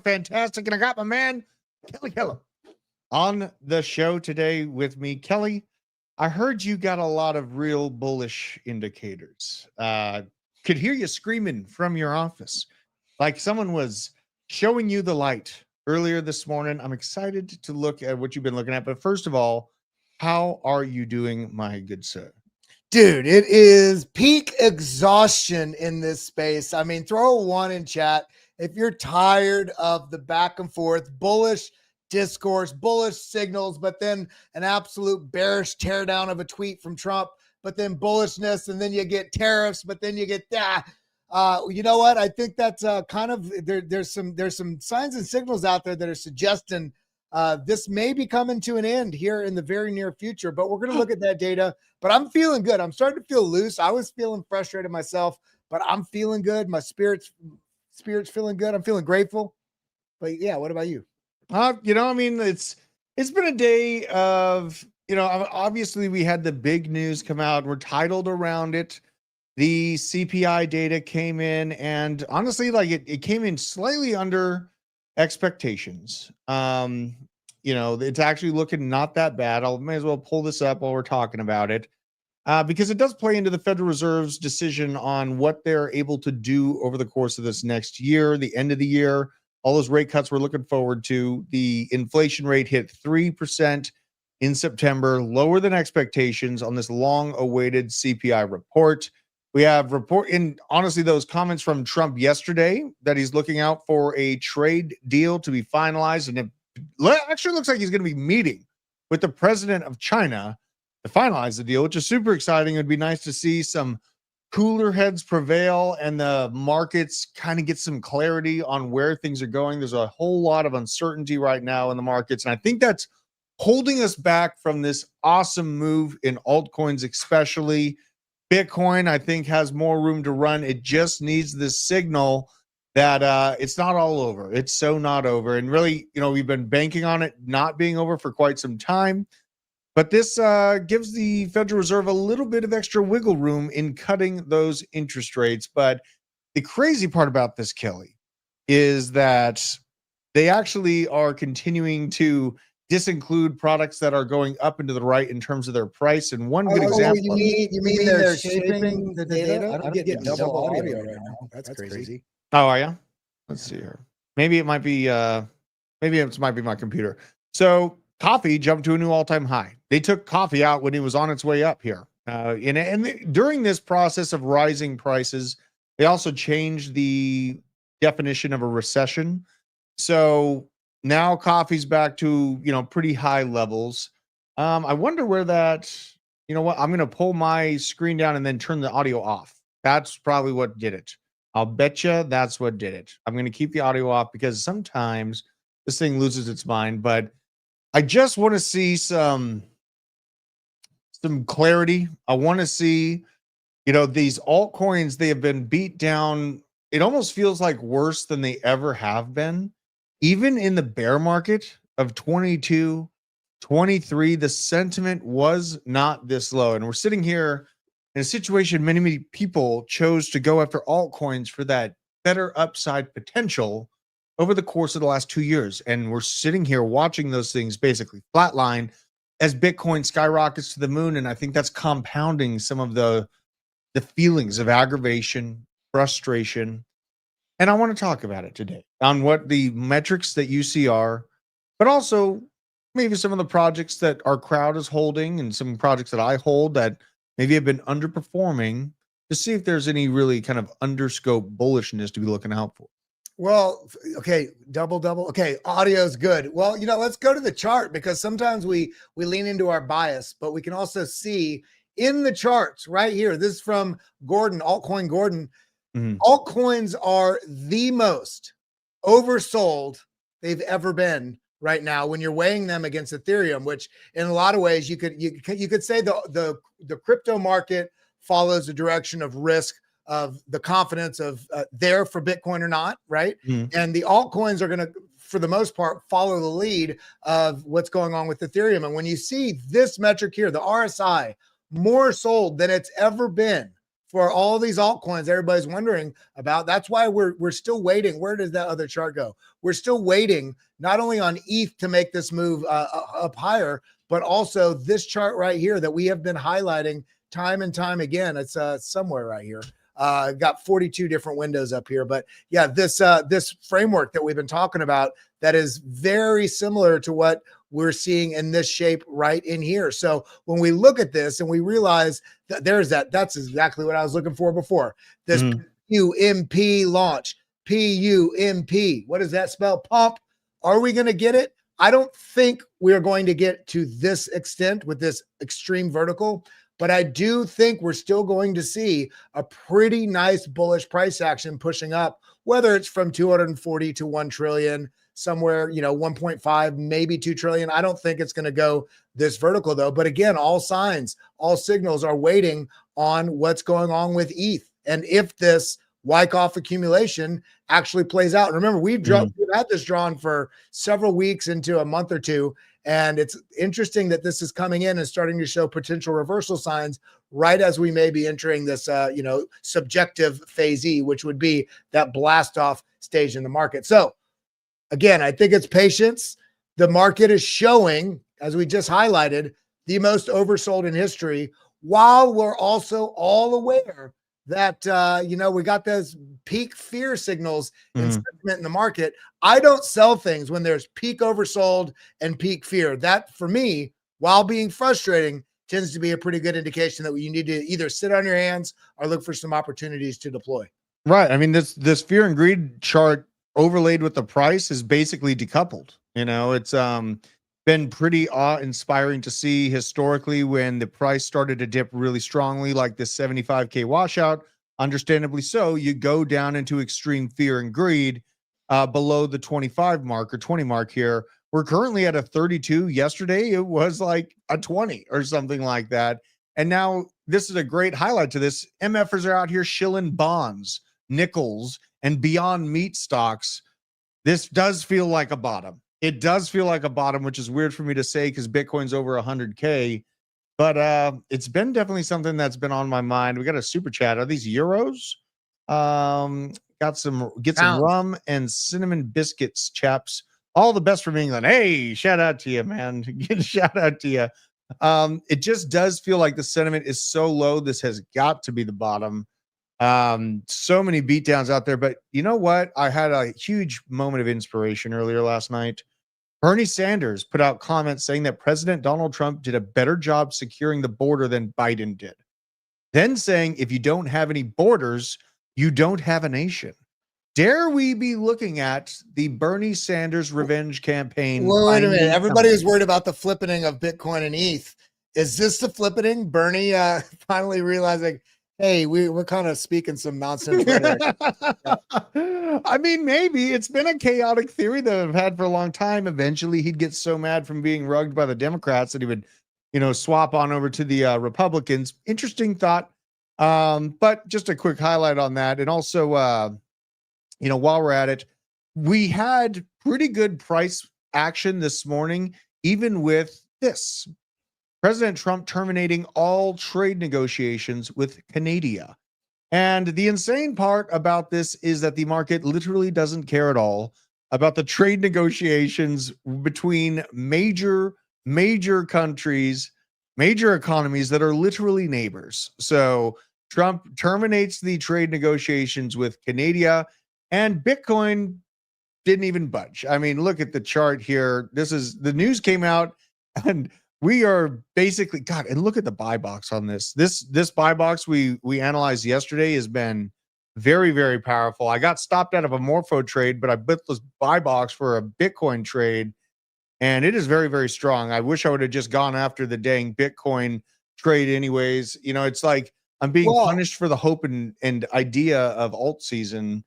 fantastic. And I got my man, Kelly Keller, on the show today with me. Kelly, I heard you got a lot of real bullish indicators. Could hear you screaming from your office like someone was showing you the light earlier this morning. I'm excited to look at what you've been looking at. But first of all, how are you doing, my good sir? Dude, it is peak exhaustion in this space. I mean, throw a one in chat if you're tired of the back and forth, bullish discourse, bullish signals, but then an absolute bearish teardown of a tweet from Trump, but then bullishness, and then you get tariffs, but then you get that. You know what? I think that's kind of there's some signs and signals out there that are suggesting this may be coming to an end here in the very near future, but we're going to look at that data. But I'm feeling good. I'm starting to feel loose. I was feeling frustrated myself, but I'm feeling good. My spirit's feeling good. I'm feeling grateful. But yeah, what about you? I mean, it's been a day of, obviously we had the big news come out. We're titled around it. The CPI data came in, and honestly, like it came in slightly under expectations. It's actually looking not that bad. I may as well pull this up while we're talking about it, because it does play into the Federal Reserve's decision on what they're able to do over the course of this next year, the end of the year. All those rate cuts we're looking forward to. The inflation rate hit 3% in September, lower than expectations on this long-awaited CPI report. We have honestly, those comments from Trump yesterday that he's looking out for a trade deal to be finalized. And it actually looks like he's going to be meeting with the president of China to finalize the deal, which is super exciting. It would be nice to see some cooler heads prevail and the markets kind of get some clarity on where things are going. There's a whole lot of uncertainty right now in the markets. And I think that's holding us back from this awesome move in altcoins, especially Bitcoin. I think has more room to run. It just needs this signal that it's not all over. It's so not over. And really, we've been banking on it not being over for quite some time. But this gives the Federal Reserve a little bit of extra wiggle room in cutting those interest rates. But the crazy part about this, Kelly, is that they actually are continuing to disinclude products that are going up into the right in terms of their price. And one good example. You mean they're shaping the data? I don't get double audio right now. That's crazy. Oh, are you? Let's see here. Maybe it might be my computer. So coffee jumped to a new all-time high. They took coffee out when it was on its way up here. And during this process of rising prices, they also changed the definition of a recession. So now coffee's back to, pretty high levels. I wonder where that, I'm going to pull my screen down and then turn the audio off. That's probably what did it. I'll bet you that's what did it. I'm going to keep the audio off because sometimes this thing loses its mind, but I just want to see some clarity. I want to see, these altcoins, they have been beat down. It almost feels like worse than they ever have been. Even in the bear market of 22, 23, the sentiment was not this low. And we're sitting here in a situation many people chose to go after altcoins for that better upside potential over the course of the last 2 years. And we're sitting here watching those things basically flatline as Bitcoin skyrockets to the moon. And I think that's compounding some of the feelings of aggravation, frustration. And I want to talk about it today on what the metrics that you see are, but also maybe some of the projects that our crowd is holding and some projects that I hold that maybe have been underperforming, to see if there's any really kind of underscope bullishness to be looking out for. Well, okay, double. Okay, audio's good. Well, let's go to the chart because sometimes we lean into our bias, but we can also see in the charts right here. This is from Gordon, Altcoin Gordon. Mm-hmm. Altcoins are the most oversold they've ever been right now when you're weighing them against Ethereum, which in a lot of ways you could say the crypto market follows the direction of risk of the confidence of there for Bitcoin or not, right? Mm. And the altcoins are going to, for the most part, follow the lead of what's going on with Ethereum. And when you see this metric here, the RSI, more sold than it's ever been for all these altcoins everybody's wondering about. That's why we're still waiting. Where does that other chart go? We're still waiting not only on ETH to make this move up higher, but also this chart right here that we have been highlighting time and time again. It's somewhere right here. Got 42 different windows up here, but yeah, this framework that we've been talking about that is very similar to what we're seeing in this shape right in here. So when we look at this and we realize that that's exactly what I was looking for before. This PUMP launch, PUMP. What does that spell? Pump. Are we going to get it? I don't think we're going to get to this extent with this extreme vertical, but I do think we're still going to see a pretty nice bullish price action pushing up, whether it's from 240 to 1 trillion, somewhere, 1.5, maybe 2 trillion. I don't think it's going to go this vertical though. But again, all signs, all signals are waiting on what's going on with ETH. And if this Wyckoff accumulation actually plays out. And remember, we've had this drawn for several weeks into a month or two. And it's interesting that this is coming in and starting to show potential reversal signs right as we may be entering this, subjective phase E, which would be that blast off stage in the market. So again, I think it's patience. The market is showing, as we just highlighted, the most oversold in history, while we're also all aware that, we got those peak fear signals and sentiment in the market. I don't sell things when there's peak oversold and peak fear. That, for me, while being frustrating, tends to be a pretty good indication that you need to either sit on your hands or look for some opportunities to deploy. Right. I mean, this fear and greed chart overlaid with the price is basically decoupled. It's been pretty awe-inspiring to see historically when the price started to dip really strongly, like this 75K washout. Understandably so, you go down into extreme fear and greed below the 25 mark or 20 mark here. We're currently at a 32. Yesterday, it was like a 20 or something like that. And now this is a great highlight to this. MFers are out here shilling bonds, nickels, and beyond meat stocks. This does feel like a bottom. It does feel like a bottom, which is weird for me to say because Bitcoin's over 100K. But it's been definitely something that's been on my mind. We got a super chat. Are these euros? Get some rum and cinnamon biscuits, chaps. All the best from England. Hey, shout out to you, man. Shout out to you. It just does feel like the sentiment is so low. This has got to be the bottom. So many beatdowns out there, but you know what? I had a huge moment of inspiration earlier last night. Bernie Sanders put out comments saying that President Donald Trump did a better job securing the border than Biden did. Then saying, if you don't have any borders, you don't have a nation. Dare we be looking at the Bernie Sanders revenge campaign? Well, wait a minute. Everybody is worried about the flippening of Bitcoin and ETH. Is this the flippening? Bernie finally realizing, hey, we're kind of speaking some nonsense. I mean, maybe it's been a chaotic theory that I've had for a long time. Eventually, he'd get so mad from being rugged by the Democrats that he would, swap on over to the Republicans. Interesting thought. But just a quick highlight on that. And also, while we're at it, we had pretty good price action this morning, even with this. President Trump terminating all trade negotiations with Canada. And the insane part about this is that the market literally doesn't care at all about the trade negotiations between major countries, major economies that are literally neighbors. So Trump terminates the trade negotiations with Canada, and Bitcoin didn't even budge. I mean, look at the chart here. The news came out, and we are basically, God, and look at the buy box on this. This buy box we analyzed yesterday has been very, very powerful. I got stopped out of a Morpho trade, but I bit this buy box for a Bitcoin trade, and it is very, very strong. I wish I would have just gone after the dang Bitcoin trade anyways. It's like I'm being punished for the hope and idea of alt season,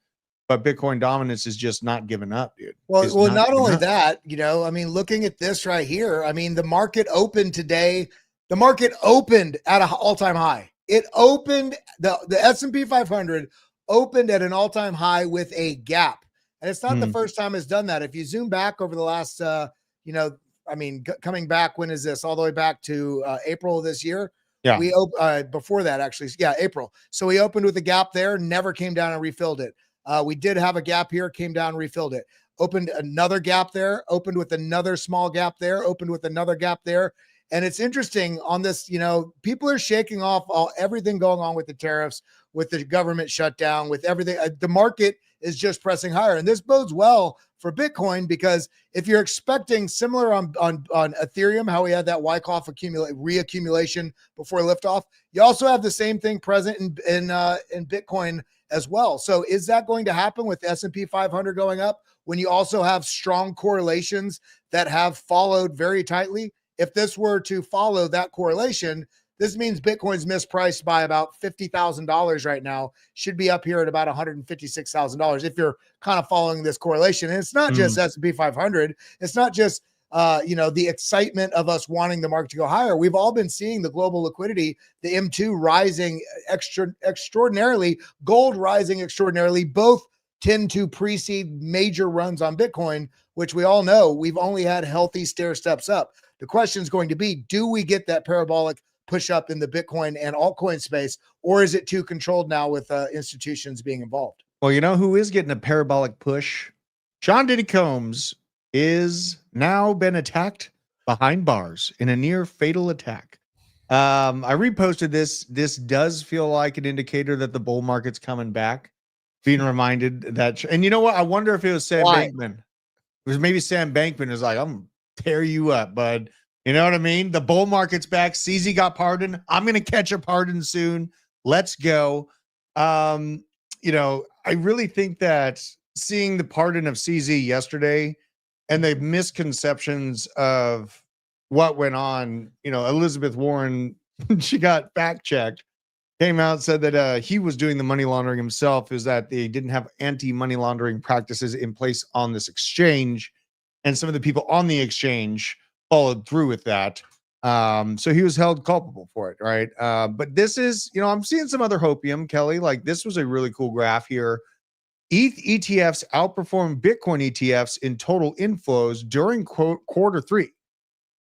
but Bitcoin dominance is just not giving up, dude. Well, not only that, looking at this right here, the market opened today. The market opened at an all-time high. It opened, the S&P 500 opened at an all-time high with a gap. And it's not the first time it's done that. If you zoom back over the last, coming back, when is this? All the way back to April of this year. Yeah. Before that, actually, yeah, April. So we opened with a gap there, never came down and refilled it. We did have a gap here, came down, refilled it. Opened another gap there, opened with another small gap there, opened with another gap there. And it's interesting on this, people are shaking off everything going on with the tariffs, with the government shutdown, with everything. The market is just pressing higher. And this bodes well for Bitcoin, because if you're expecting similar on Ethereum, how we had that Wyckoff reaccumulation before liftoff, you also have the same thing present in Bitcoin as well. So is that going to happen with S&P 500 going up when you also have strong correlations that have followed very tightly? If this were to follow that correlation, this means Bitcoin's mispriced by about $50,000 right now, should be up here at about $156,000 if you're kind of following this correlation. And it's not just S&P 500. It's not just the excitement of us wanting the market to go higher. We've all been seeing the global liquidity, the M2 rising extraordinarily, gold rising extraordinarily. Both tend to precede major runs on Bitcoin, which we all know we've only had healthy stair steps up. The question is going to be, do we get that parabolic push up in the Bitcoin and altcoin space, or is it too controlled now with institutions being involved? Well, you know who is getting a parabolic push? Sean Diddy Combs is now been attacked behind bars in a near fatal attack. I reposted this. This does feel like an indicator that the bull market's coming back. Being reminded that, and you know what? I wonder if it was Sam Bankman. It was maybe Sam Bankman is like, I'm gonna tear you up, bud. You know what I mean? The bull market's back. CZ got pardoned. I'm gonna catch a pardon soon. Let's go. I really think that seeing the pardon of CZ yesterday and the misconceptions of what went on, Elizabeth Warren, she got fact checked, came out and said that he was doing the money laundering himself, is that they didn't have anti-money laundering practices in place on this exchange. And some of the people on the exchange followed through with that. So he was held culpable for it, right? But this is, I'm seeing some other hopium, Kelly. Like, this was a really cool graph here. ETH ETFs outperformed Bitcoin ETFs in total inflows during quarter three.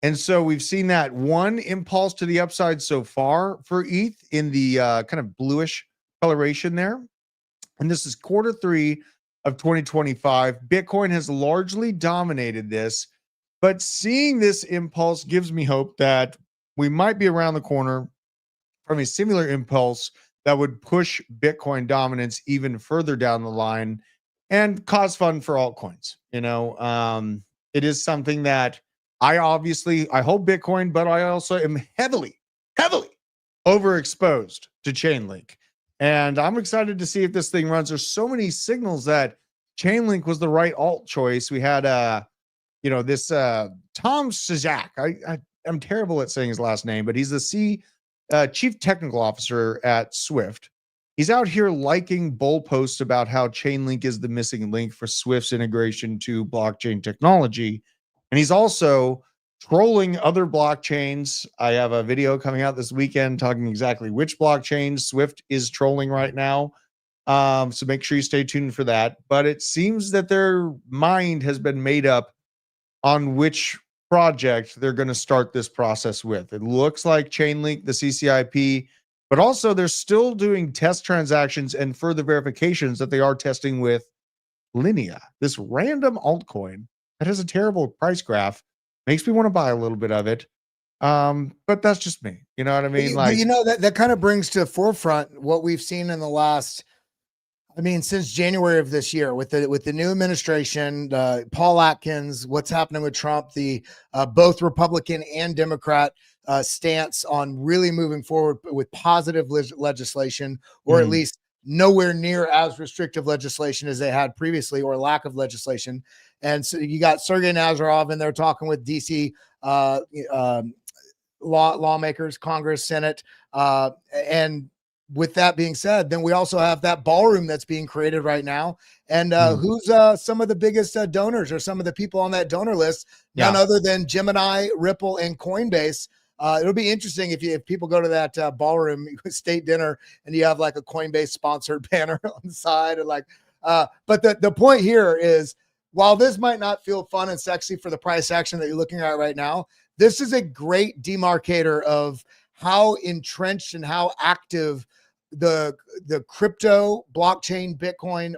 And so we've seen that one impulse to the upside so far for ETH in the kind of bluish coloration there. And this is quarter three of 2025. Bitcoin has largely dominated this, but seeing this impulse gives me hope that we might be around the corner from a similar impulse that would push Bitcoin dominance even further down the line and cause fun for altcoins. It is something that I hold Bitcoin, but I also am heavily overexposed to Chainlink. And I'm excited to see if this thing runs. There's so many signals that Chainlink was the right alt choice. We had this Tom Sajak. I'm terrible at saying his last name, but he's the chief technical officer at Swift. He's out here liking bull posts about how Chainlink is the missing link for Swift's integration to blockchain technology. And he's also trolling other blockchains. I have a video coming out this weekend talking exactly which blockchain Swift is trolling right now. So make sure you stay tuned for that. But it seems that their mind has been made up on which project they're going to start this process with. It looks like Chainlink, the CCIP, but also they're still doing test transactions and further verifications that they are testing with Linea, this random altcoin that has a terrible price graph. Makes me want to buy a little bit of it. But that's just me. You know what I mean? That kind of brings to the forefront what we've seen in the last, since January of this year with the new administration, Paul Atkins, what's happening with Trump, the both Republican and Democrat stance on really moving forward with positive legislation, or at least nowhere near as restrictive legislation as they had previously, or lack of legislation. And so you got Sergey Nazarov in there talking with DC lawmakers, Congress, Senate, and with that being said, then we also have that ballroom that's being created right now. And who's some of the biggest donors, or some of the people on that donor list? None other than Gemini, Ripple, and Coinbase. It'll be interesting if people go to that ballroom state dinner and you have like a Coinbase sponsored banner on the side, and but the point here is, while this might not feel fun and sexy for the price action that you're looking at right now, this is a great demarcator of how entrenched and how active the crypto, blockchain, Bitcoin,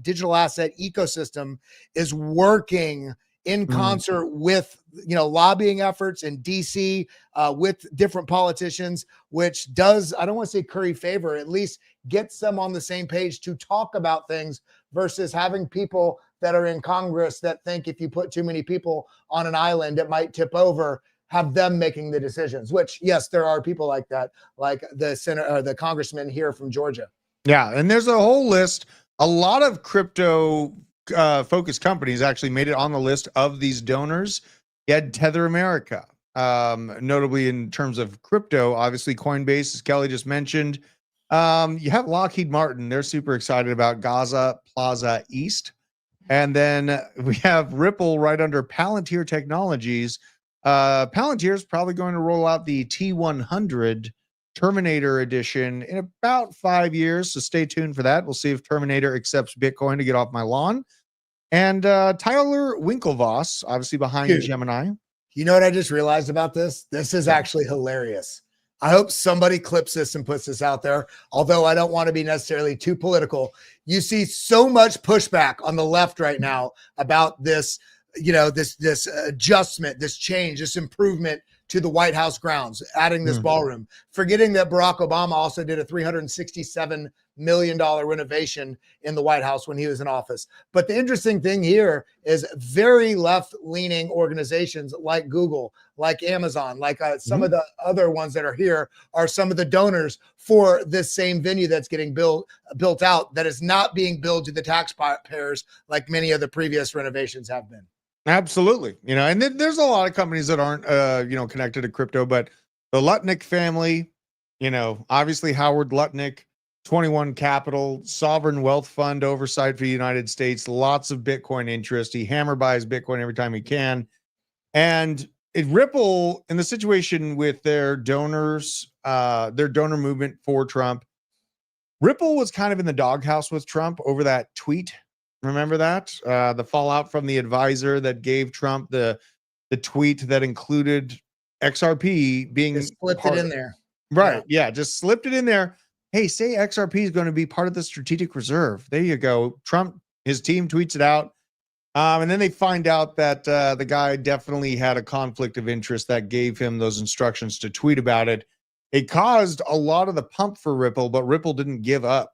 digital asset ecosystem is working in concert with, lobbying efforts in DC, with different politicians, which does, I don't want to say curry favor, at least gets them on the same page to talk about things, versus having people that are in Congress that think if you put too many people on an island, it might tip over, have them making the decisions, which, yes, there are people like that, like the senator or the congressman here from Georgia. Yeah, and there's a whole list. A lot of crypto focused companies actually made it on the list of these donors. You had Tether America, notably in terms of crypto. Obviously, Coinbase, as Kelly just mentioned. You have Lockheed Martin. They're super excited about Gaza Plaza East. And then we have Ripple right under Palantir Technologies. Palantir is probably going to roll out the T100 Terminator edition in about 5 years. So stay tuned for that. We'll see if Terminator accepts Bitcoin to get off my lawn. And Tyler Winklevoss, obviously behind Dude, Gemini. You know what I just realized about this? This is actually hilarious. I hope somebody clips this and puts this out there. Although I don't want to be necessarily too political. You see so much pushback on the left right now about this, this adjustment, this change, this improvement to the White House grounds, adding this ballroom, forgetting that Barack Obama also did a $367 million renovation in the White House when he was in office. But the interesting thing here is very left-leaning organizations like Google, like Amazon, like some of the other ones that are here are some of the donors for this same venue that's getting built out, that is not being billed to the taxpayers like many of the previous renovations have been. Absolutely. And then there's a lot of companies that aren't, connected to crypto, but the Lutnick family, obviously Howard Lutnick, 21 Capital, Sovereign Wealth Fund oversight for the United States, lots of Bitcoin interest. He hammer buys Bitcoin every time he can. And Ripple, in the situation with their donors, their donor movement for Trump, Ripple was kind of in the doghouse with Trump over that tweet. Remember that? The fallout from the advisor that gave Trump the tweet that included XRP being Just slipped it in there. Right. Yeah. Just slipped it in there. Hey, say XRP is going to be part of the strategic reserve. There you go. Trump, his team tweets it out. And then they find out that the guy definitely had a conflict of interest that gave him those instructions to tweet about it. It caused a lot of the pump for Ripple, but Ripple didn't give up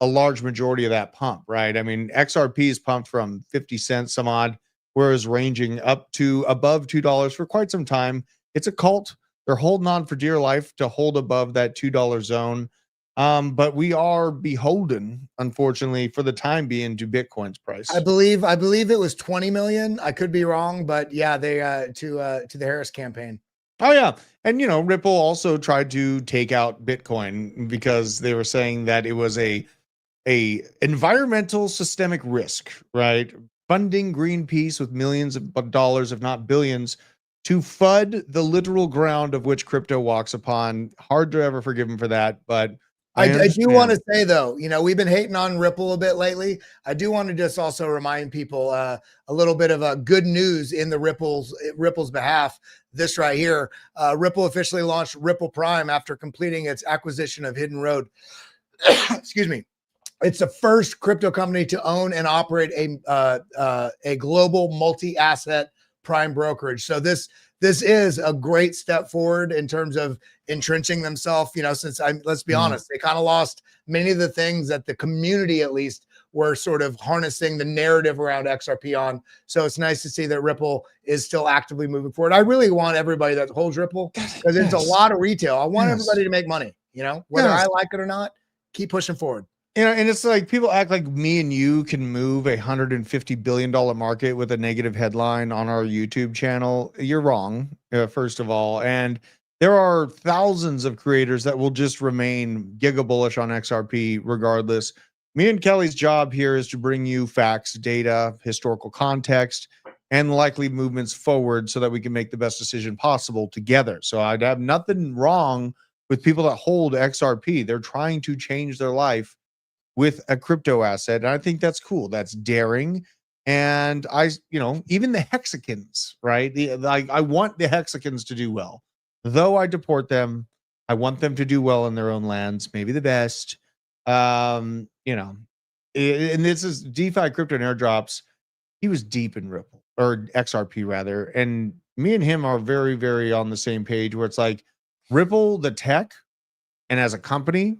a large majority of that pump, right? I mean, XRP is pumped from 50 cents some odd, whereas ranging up to above $2 for quite some time. It's a cult. They're holding on for dear life to hold above that $2 zone. But we are beholden, unfortunately, for the time being, to Bitcoin's price. I believe it was 20 million. I could be wrong, but yeah, they to the Harris campaign. Oh yeah. And Ripple also tried to take out Bitcoin because they were saying that it was a environmental systemic risk, right? Funding Greenpeace with millions of dollars, if not billions, to FUD the literal ground of which crypto walks upon. Hard to ever forgive them for that, but I do want to say, though, we've been hating on Ripple a bit lately. I do want to just also remind people a little bit of good news in the Ripple's behalf. This right here, Ripple officially launched Ripple Prime after completing its acquisition of Hidden Road. Excuse me. It's the first crypto company to own and operate a global multi-asset prime brokerage. So this is a great step forward in terms of entrenching themselves. Since let's be honest, they kind of lost many of the things that the community, at least, were sort of harnessing the narrative around XRP on. So it's nice to see that Ripple is still actively moving forward. I really want everybody that holds Ripple, because it's a lot of retail. I want everybody to make money. Whether I like it or not, keep pushing forward. And it's like people act like me and you can move a $150 billion market with a negative headline on our YouTube channel. You're wrong, first of all. And there are thousands of creators that will just remain giga bullish on XRP regardless. Me and Kelly's job here is to bring you facts, data, historical context, and likely movements forward so that we can make the best decision possible together. So I'd have nothing wrong with people that hold XRP. They're trying to change their life with a crypto asset. And I think that's cool. That's daring. And even the hexagons, right? I want the hexagons to do well. Though I deport them, I want them to do well in their own lands, maybe the best. You know, and this is DeFi crypto and airdrops. He was deep in Ripple or XRP rather, and me and him are very, very on the same page. Where it's like Ripple, the tech, and as a company,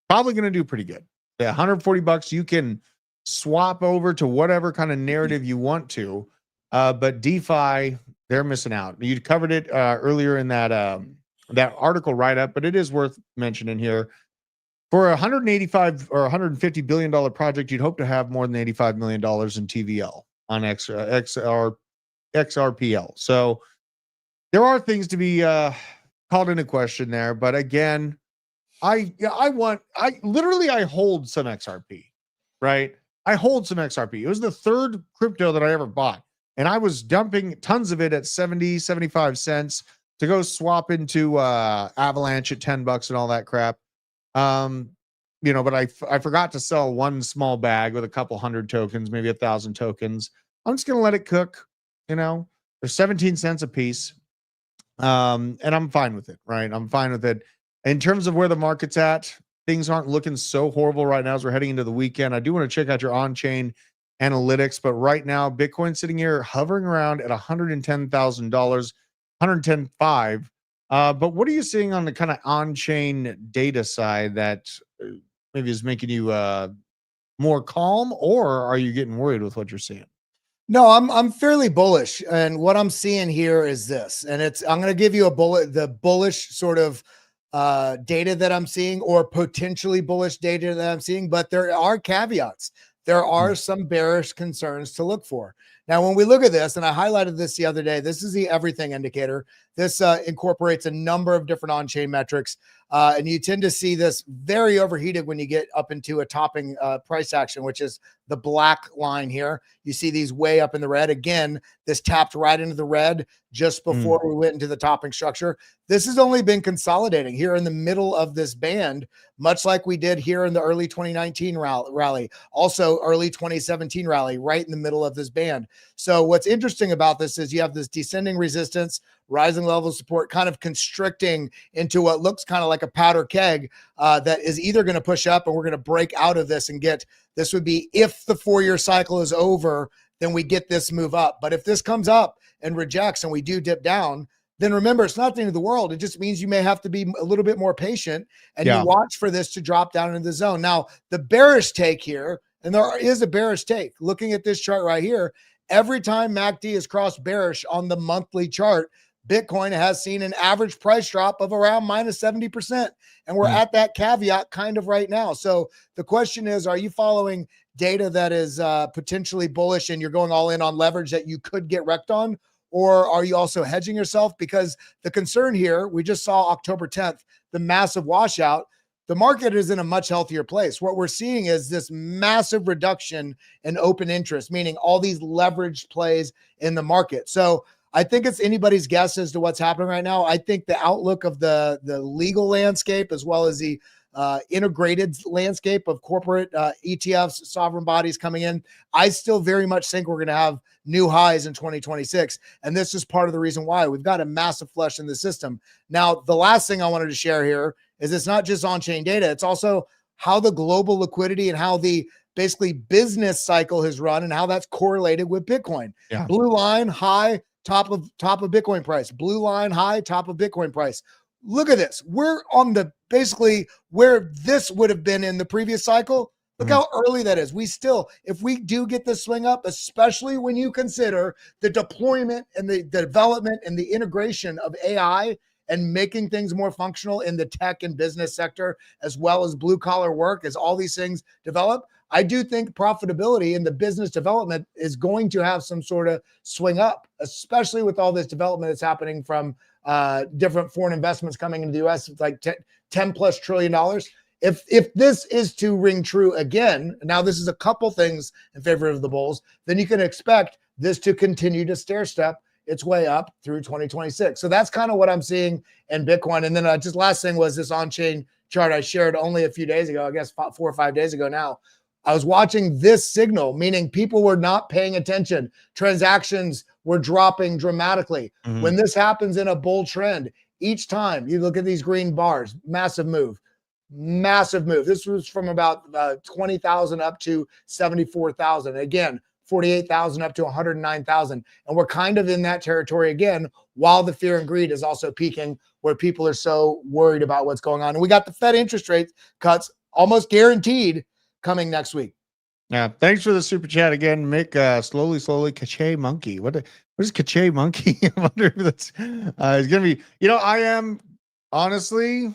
probably going to do pretty good. The $140, you can swap over to whatever kind of narrative you want to. But DeFi, they're missing out. You covered it earlier in that article write up, but it is worth mentioning here. For a 185 or 150 billion dollar project, you'd hope to have more than $85 million in TVL on XRPL. So there are things to be called into question there. But again, I literally hold some XRP, right? I hold some XRP. It was the third crypto that I ever bought. And I was dumping tons of it at 70, 75 cents to go swap into Avalanche at $10 and all that crap. But I forgot to sell one small bag with a couple hundred tokens, maybe 1,000 tokens. I'm just gonna let it cook. They're 17 cents a piece. And I'm fine with it, right? I'm fine with it. In terms of where the market's at, things aren't looking so horrible right now as we're heading into the weekend. I do want to check out your on-chain analytics, but right now, Bitcoin sitting here hovering around at $110,000, 110.5. But what are you seeing on the kind of on-chain data side that maybe is making you more calm, or are you getting worried with what you're seeing? No, I'm fairly bullish, and what I'm seeing here is this, and I'm going to give you the bullish sort of data that I'm seeing, or potentially bullish data that I'm seeing, but there are caveats. There are some bearish concerns to look for. Now, when we look at this, and I highlighted this the other day, this is the everything indicator. This incorporates a number of different on-chain metrics, and you tend to see this very overheated when you get up into a topping price action, which is the black line here. You see these way up in the red. Again, this tapped right into the red just before we went into the topping structure. This has only been consolidating here in the middle of this band, much like we did here in the early 2019 rally, also early 2017 rally, right in the middle of this band. So what's interesting about this is you have this descending resistance, rising level of support, kind of constricting into what looks kind of like a powder keg that is either going to push up, and we're going to break out of this and get, this would be if the 4-year cycle is over, then we get this move up. But if this comes up and rejects and we do dip down, then remember, it's not the end of the world. It just means you may have to be a little bit more patient, and you watch for this to drop down into the zone. Now, the bearish take here, and there is a bearish take, looking at this chart right here, every time MACD has crossed bearish on the monthly chart, Bitcoin has seen an average price drop of around minus 70%. And we're at that caveat kind of right now. So the question is, are you following data that is potentially bullish and you're going all in on leverage that you could get wrecked on? Or are you also hedging yourself? Because the concern here, we just saw October 10th, the massive washout. The market is in a much healthier place. What we're seeing is this massive reduction in open interest, meaning all these leveraged plays in the market. So I think it's anybody's guess as to what's happening right now. I think the outlook of the legal landscape, as well as the integrated landscape of corporate ETFs, sovereign bodies coming in, I still very much think we're going to have new highs in 2026. And this is part of the reason why we've got a massive flush in the system. Now, the last thing I wanted to share here is it's not just on-chain data. It's also how the global liquidity and how the basically business cycle has run and how that's correlated with Bitcoin. Yeah. Blue line, high, top of Bitcoin price. Blue line, high, top of Bitcoin price. Look at this. We're on the basically where this would have been in the previous cycle. Look how early that is. We still, if we do get the swing up, especially when you consider the deployment and the development and the integration of AI and making things more functional in the tech and business sector, as well as blue collar work, as all these things develop, I do think profitability in the business development is going to have some sort of swing up, especially with all this development that's happening from different foreign investments coming into the U.S. It's like $10+ trillion. If this is to ring true again, now this is a couple things in favor of the bulls, then you can expect this to continue to stair step its way up through 2026. So that's kind of what I'm seeing in Bitcoin. And then just last thing was this on-chain chart I shared only a few days ago, I guess 4 or 5 days ago now. I was watching this signal, meaning people were not paying attention. Transactions were dropping dramatically. When this happens in a bull trend, Each time you look at these green bars, massive move. Massive move. This was from about 20,000 up to 74,000. Again, 48,000 up to 109,000. And we're kind of in that territory again, while the fear and greed is also peaking, where people are so worried about what's going on. And we got the Fed interest rate cuts almost guaranteed coming next week. Yeah, thanks for the super chat again, Mick. Slowly, Cache Monkey. What is Cache Monkey? I wonder if that's it's gonna be. I am honestly,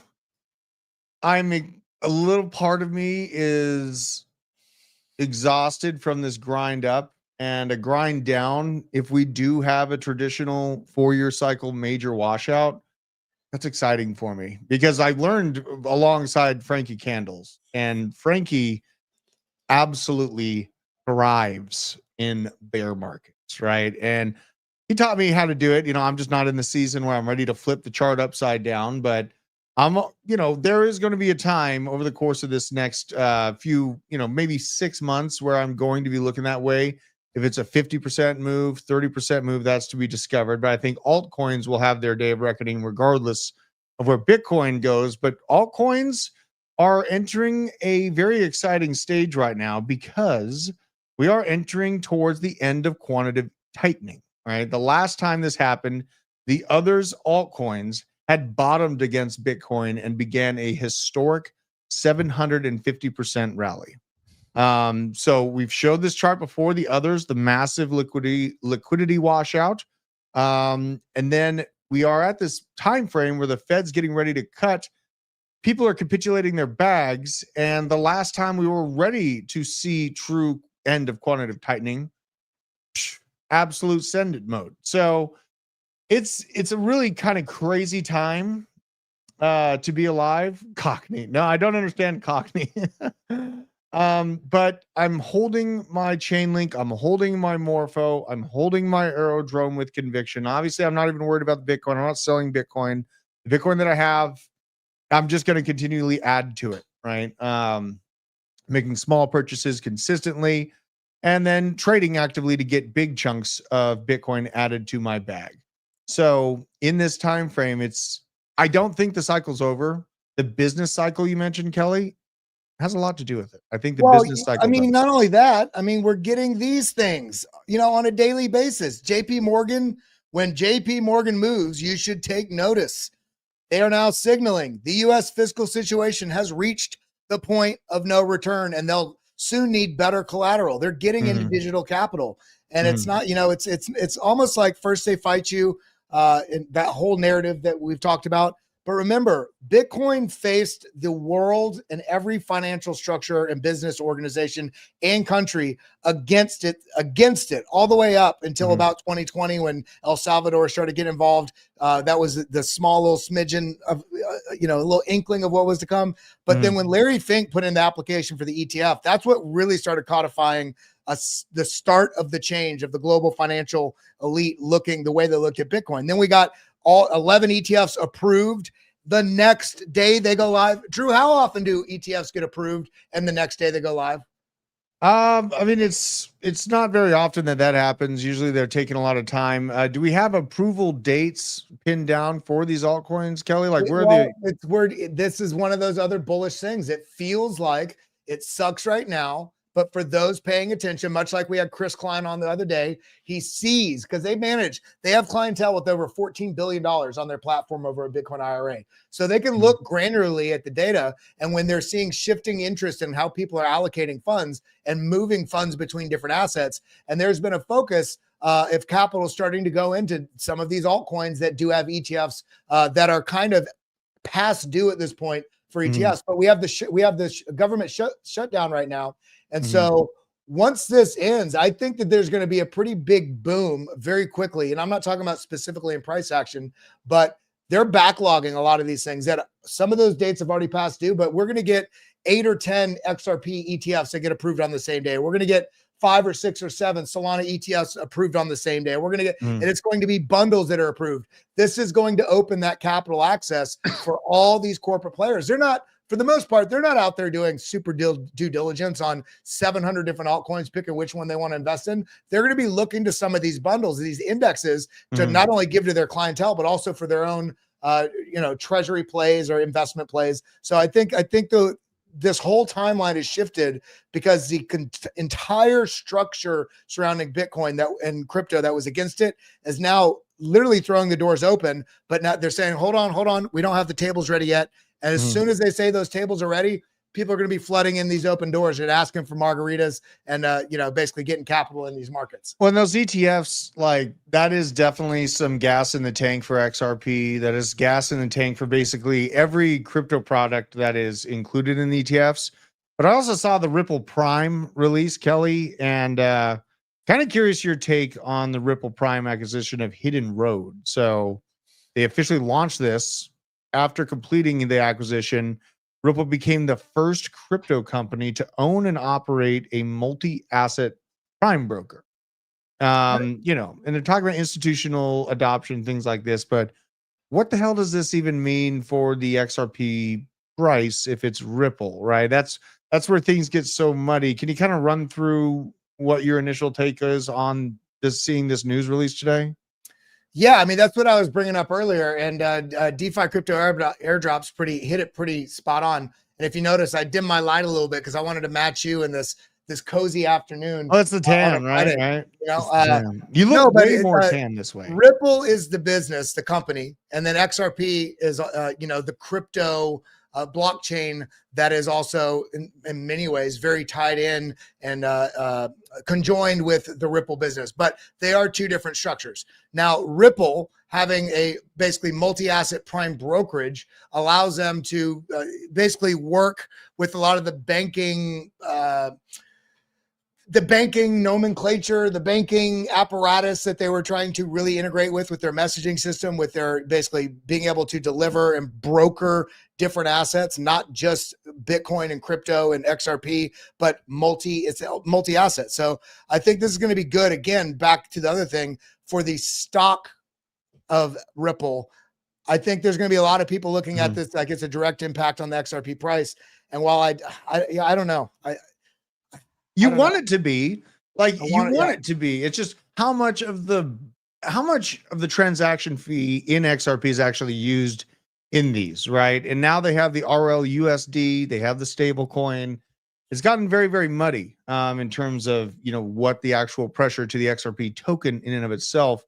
I'm a little part of me is exhausted from this grind up and a grind down. If we do have a traditional 4-year cycle major washout, that's exciting for me because I learned alongside Frankie Candles, and Frankie absolutely thrives in bear markets, right? And he taught me how to do it. I'm just not in the season where I'm ready to flip the chart upside down, but there is going to be a time over the course of this next few, maybe 6 months where I'm going to be looking that way. If it's a 50% move, 30% move, that's to be discovered. But I think altcoins will have their day of reckoning regardless of where Bitcoin goes. But altcoins are entering a very exciting stage right now because we are entering towards the end of quantitative tightening, right? The last time this happened, the others altcoins had bottomed against Bitcoin and began a historic 750% rally. So we've showed this chart before, the others, the massive liquidity washout. And then we are at this time frame where the Fed's getting ready to cut. People are capitulating their bags, and the last time we were ready to see true end of quantitative tightening, absolute send it mode. So it's a really kind of crazy time to be alive. Cockney. No, I don't understand Cockney. But I'm holding my chain link, I'm holding my Morpho, I'm holding my Aerodrome with conviction. Obviously, I'm not even worried about the Bitcoin. I'm not selling Bitcoin. The Bitcoin that I have, I'm just going to continually add to it, right? Making small purchases consistently and then trading actively to get big chunks of Bitcoin added to my bag. So in this time frame, I don't think the cycle's over. The business cycle you mentioned, Kelly, has a lot to do with it. I think the business cycle. I mean, not only that, I mean, we're getting these things, on a daily basis. JP Morgan, when JP Morgan moves, you should take notice. They are now signaling the U.S. fiscal situation has reached the point of no return, and they'll soon need better collateral. They're getting into digital capital, and it's not, it's almost like first they fight you, in that whole narrative that we've talked about. But remember, Bitcoin faced the world and every financial structure and business organization and country against it all the way up until about 2020 when El Salvador started getting involved. That was the small little smidgen of, a little inkling of what was to come. But then when Larry Fink put in the application for the ETF, that's what really started codifying the start of the change of the global financial elite looking the way they looked at Bitcoin. Then we got all 11 ETFs approved. The next day they go live. Drew, how often do ETFs get approved and the next day they go live? I mean, it's not very often that happens. Usually they're taking a lot of time. Do we have approval dates pinned down for these altcoins, Kelly? Like this is one of those other bullish things. It feels like it sucks right now. But for those paying attention, much like we had Chris Klein on the other day, he sees, because they have clientele with over $14 billion on their platform over a Bitcoin IRA. So they can look granularly at the data. And when they're seeing shifting interest in how people are allocating funds and moving funds between different assets, and there's been a focus if capital is starting to go into some of these altcoins that do have ETFs that are kind of past due at this point for ETFs. But we have the government shutdown right now. And so once this ends, I think that there's going to be a pretty big boom very quickly. And I'm not talking about specifically in price action, but they're backlogging a lot of these things that some of those dates have already passed due, but we're going to get 8 or 10 XRP ETFs that get approved on the same day. We're going to get 5 or 6 or 7 Solana ETFs approved on the same day. We're going to get, and it's going to be bundles that are approved. This is going to open that capital access for all these corporate players. They're not, for the most part, they're not out there doing super due diligence on 700 different altcoins, picking which one they want to invest in. They're going to be looking to some of these bundles, these indexes, to not only give to their clientele, but also for their own treasury plays or investment plays. So I think this whole timeline has shifted because the entire structure surrounding Bitcoin and crypto that was against it is now literally throwing the doors open. But now they're saying, hold on, we don't have the tables ready yet. And as soon as they say those tables are ready, people are going to be flooding in these open doors and asking for margaritas and basically getting capital in these markets. Well, those ETFs, like, that is definitely some gas in the tank for XRP. That is gas in the tank for basically every crypto product that is included in the ETFs. But I also saw the Ripple Prime release, Kelly, and kind of curious your take on the Ripple Prime acquisition of Hidden Road. So they officially launched this after completing the acquisition. Ripple became the first crypto company to own and operate a multi-asset prime broker. And they're talking about institutional adoption, things like this, but what the hell does this even mean for the XRP price if it's Ripple, right? That's where things get so muddy. Can you kind of run through what your initial take is on seeing this news release today? Yeah, I mean, that's what I was bringing up earlier. And DeFi crypto airdrops hit it pretty spot on. And if you notice, I dimmed my light a little bit because I wanted to match you in this cozy afternoon. Oh, it's the tan, right? You look way more tan this way. Ripple is the business, the company, and then XRP is the crypto blockchain that is also in many ways very tied in and conjoined with the Ripple business, but they are two different structures. Now, Ripple having a basically multi-asset prime brokerage allows them to basically work with a lot of the banking nomenclature, the banking apparatus that they were trying to really integrate with their messaging system, with their basically being able to deliver and broker different assets, not just Bitcoin and crypto and XRP, but multi-asset. So I think this is going to be good. Again, back to the other thing for the stock of Ripple. I think there's going to be a lot of people looking at this like it's a direct impact on the XRP price. And while I don't know, you want it to be like it to be. It's just how much of the transaction fee in XRP is actually used in these, right? And now they have the RLUSD, they have the stable coin. It's gotten very, very muddy in terms of what the actual pressure to the XRP token in and of itself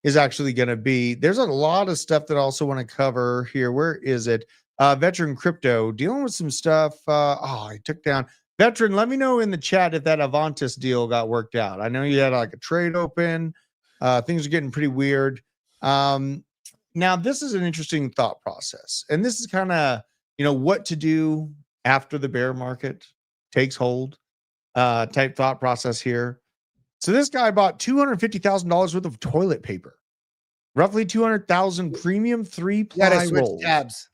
is actually going to be. There's a lot of stuff that I also want to cover here. Where is it? Veteran Crypto dealing with some stuff. I took down. Veteran, let me know in the chat if that Avantis deal got worked out. I know you had like a trade open. Things are getting pretty weird. Now, this is an interesting thought process. And this is kind of, what to do after the bear market takes hold type thought process here. So this guy bought $250,000 worth of toilet paper, roughly 200,000 premium 3-ply rolls. Tabs.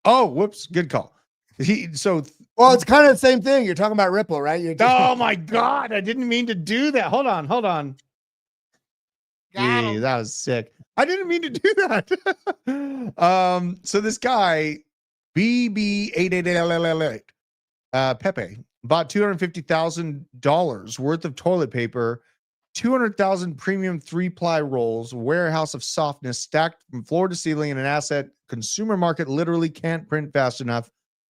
Oh, whoops. Good call. Well, it's kind of the same thing. You're talking about Ripple, right? Oh my God. I didn't mean to do that. Hold on. That was sick. I didn't mean to do that. So this guy, BB888, Pepe, bought $250,000 worth of toilet paper, 200,000 premium 3-ply rolls, warehouse of softness stacked from floor to ceiling in an asset consumer market literally can't print fast enough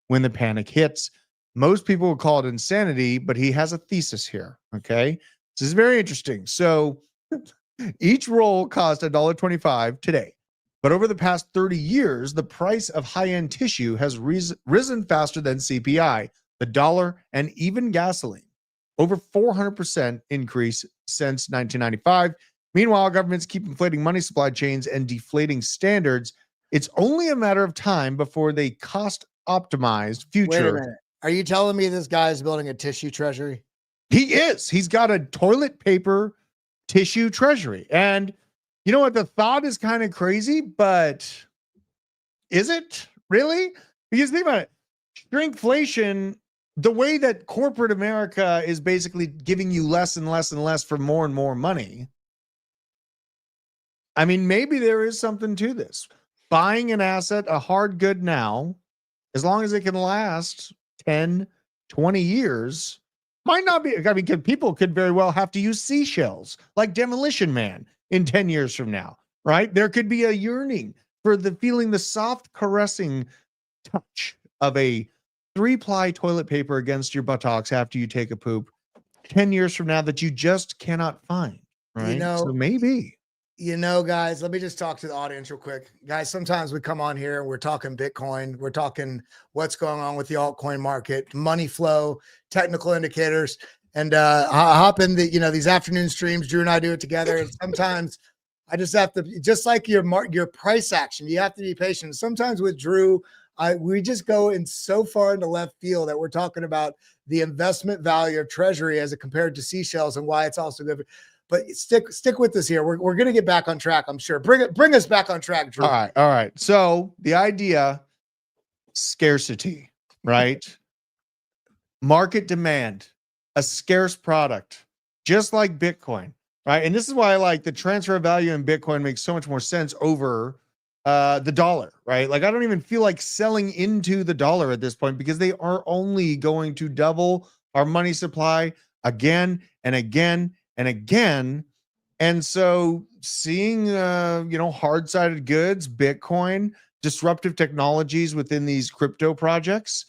when the panic hits. Most people would call it insanity, but he has a thesis here. Okay. This is very interesting. So each roll cost $1.25 today, but over the past 30 years, the price of high-end tissue has risen faster than CPI, the dollar, and even gasoline. Over 400% increase since 1995. Meanwhile, governments keep inflating money supply chains and deflating standards. It's only a matter of time before they cost-optimized future. Wait a minute. Are you telling me this guy is building a tissue treasury? He is. He's got a toilet paper tissue treasury. And you know what? The thought is kind of crazy, but is it really? Because think about it. Shrinkflation, the way that corporate America is basically giving you less and less and less for more and more money. I mean, maybe there is something to this. Buying an asset, a hard good now, as long as it can last 10, 20 years, might not be. I mean, people could very well have to use seashells like Demolition Man in 10 years from now. right? There could be a yearning for the feeling the soft caressing touch of a 3-ply toilet paper against your buttocks after you take a poop 10 years from now that you just cannot find, You right? So know, maybe. guys, let me just talk to the audience real quick. Guys, sometimes we come on here and we're talking Bitcoin, we're talking what's going on with the altcoin market, money flow, technical indicators, and I hop in the these afternoon streams. Drew and I do it together, and sometimes I just have to, just like your price action, you have to be patient. Sometimes with Drew, we just go in so far into left field that we're talking about the investment value of treasury as it compared to seashells and why it's also good. But stick with us here. We're gonna get back on track, I'm sure. Bring us back on track, Drew. All right. So the idea, scarcity, right? Market demand, a scarce product, just like Bitcoin, right? And this is why I like the transfer of value in Bitcoin makes so much more sense over the dollar, right? Like I don't even feel like selling into the dollar at this point because they are only going to double our money supply again and again and again. And so seeing hard-sided goods, Bitcoin, disruptive technologies within these crypto projects,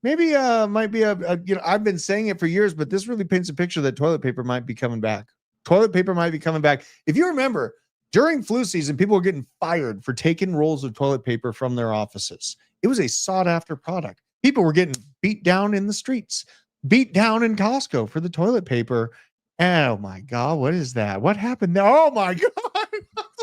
maybe might be I've been saying it for years, but this really paints a picture that toilet paper might be coming back. Toilet paper might be coming back. If you remember, during flu season, people were getting fired for taking rolls of toilet paper from their offices. It was a sought after product. People were getting beat down in the streets, beat down in Costco for the toilet paper. Oh my God, what is that? What happened there? Oh my God.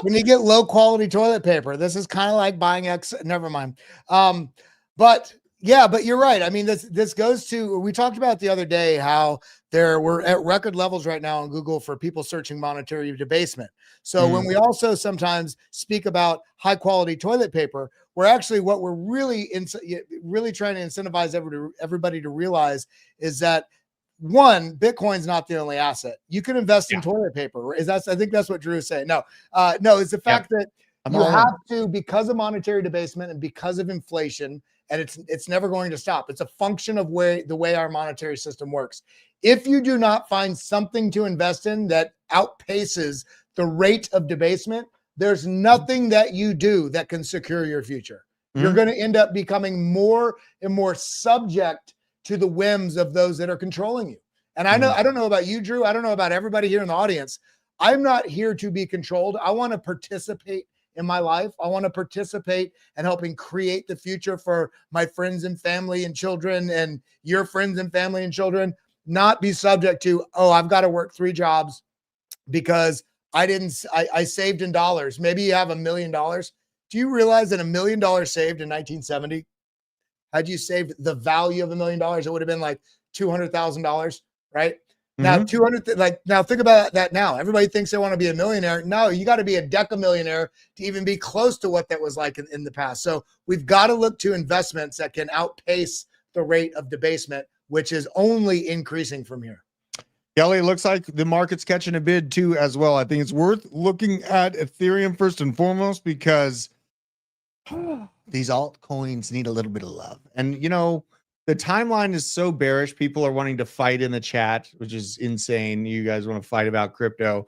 When you get low quality toilet paper, this is kind of like buying never mind. But yeah, but you're right. I mean, this goes to, we talked about the other day how we're at record levels right now on Google for people searching monetary debasement. So when we also sometimes speak about high quality toilet paper, we're actually, what we're really trying to incentivize everybody to realize is that, one, Bitcoin's not the only asset. You can invest in toilet paper. I think that's what Drew is saying. No, it's the fact that you have to, because of monetary debasement and because of inflation, and it's never going to stop. It's a function of the way our monetary system works. If you do not find something to invest in that outpaces the rate of debasement, there's nothing that you do that can secure your future. You're going to end up becoming more and more subject to the whims of those that are controlling you. And I don't know about you, Drew. I don't know about everybody here in the audience. I'm not here to be controlled. I want to participate in my life. I want to participate in helping create the future for my friends and family and children, and your friends and family and children, not be subject to, oh, I've got to work 3 jobs because I saved in dollars. Maybe you have $1 million. Do you realize that $1 million saved in 1970, had you saved the value of $1 million, it would have been like $200,000, right? Now, 200, now think about that now. Everybody thinks they want to be a millionaire. No, you got to be a decamillionaire to even be close to what that was like in the past. So we've got to look to investments that can outpace the rate of debasement, which is only increasing from here. Kelly, it looks like the market's catching a bid too as well. I think it's worth looking at Ethereum first and foremost because these altcoins need a little bit of love. And, the timeline is so bearish. People are wanting to fight in the chat, which is insane. You guys want to fight about crypto.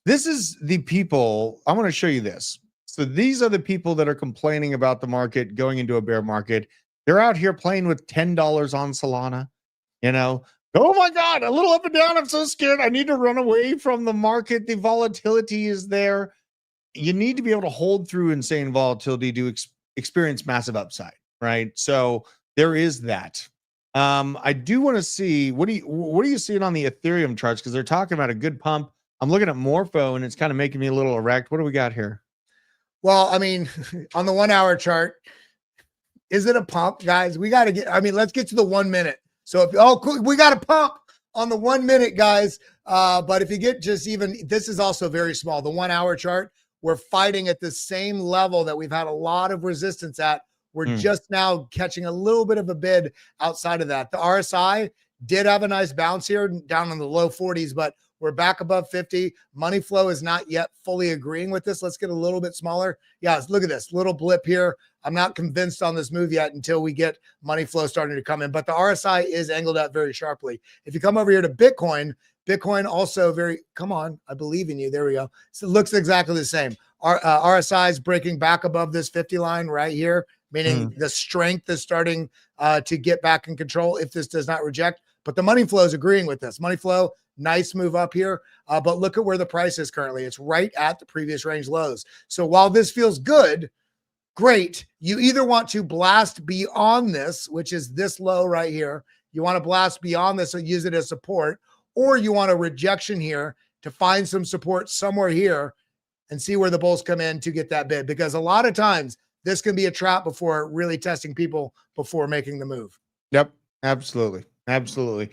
This is the people. I want to show you this. So these are the people that are complaining about the market going into a bear market. They're out here playing with $10 on Solana. Oh my God, a little up and down. I'm so scared. I need to run away from the market. The volatility is there. You need to be able to hold through insane volatility to experience massive upside, right? So there is that. I do want to see what are you seeing on the Ethereum charts, because they're talking about a good pump. I'm looking at Morpho and it's kind of making me a little erect. What do we got here? Well, I mean, on the 1 hour chart, is it a pump, guys? Let's get to the 1 minute. So we got a pump on the 1 minute, guys. But if you get this is also very small. The 1 hour chart, we're fighting at the same level that we've had a lot of resistance at. We're just now catching a little bit of a bid outside of that. The RSI did have a nice bounce here down in the low 40s, but we're back above 50. Money flow is not yet fully agreeing with this. Let's get a little bit smaller. Yeah, look at this little blip here. I'm not convinced on this move yet until we get money flow starting to come in, but the RSI is angled out very sharply. If you come over here to Bitcoin, Bitcoin also come on, I believe in you. There we go. So it looks exactly the same. Our RSI is breaking back above this 50 line right here, meaning the strength is starting to get back in control if this does not reject. But the money flow is agreeing with this. Money flow, nice move up here. But look at where the price is currently. It's right at the previous range lows. So while this feels good, great, you either want to blast beyond this, which is this low right here. You want to blast beyond this and use it as support, or you want a rejection here to find some support somewhere here and see where the bulls come in to get that bid. Because a lot of times this can be a trap before really testing people before making the move. Yep, absolutely. Absolutely.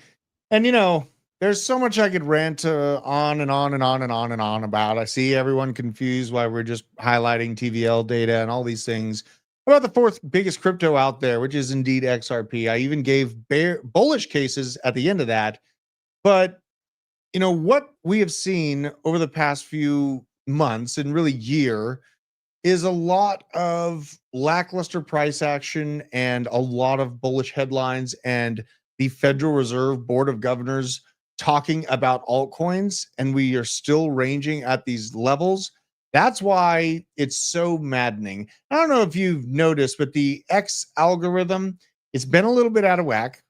And, you know, there's so much I could rant on and on and on and on and on about. I see everyone confused why we're just highlighting TVL data and all these things about the fourth biggest crypto out there, which is indeed XRP. I even gave bullish cases at the end of that. But, you know, what we have seen over the past few months and really year is a lot of lackluster price action and a lot of bullish headlines, and the Federal Reserve Board of Governors talking about altcoins, and we are still ranging at these levels. That's why it's so maddening. I don't know if you've noticed, but the X algorithm, it's been a little bit out of whack.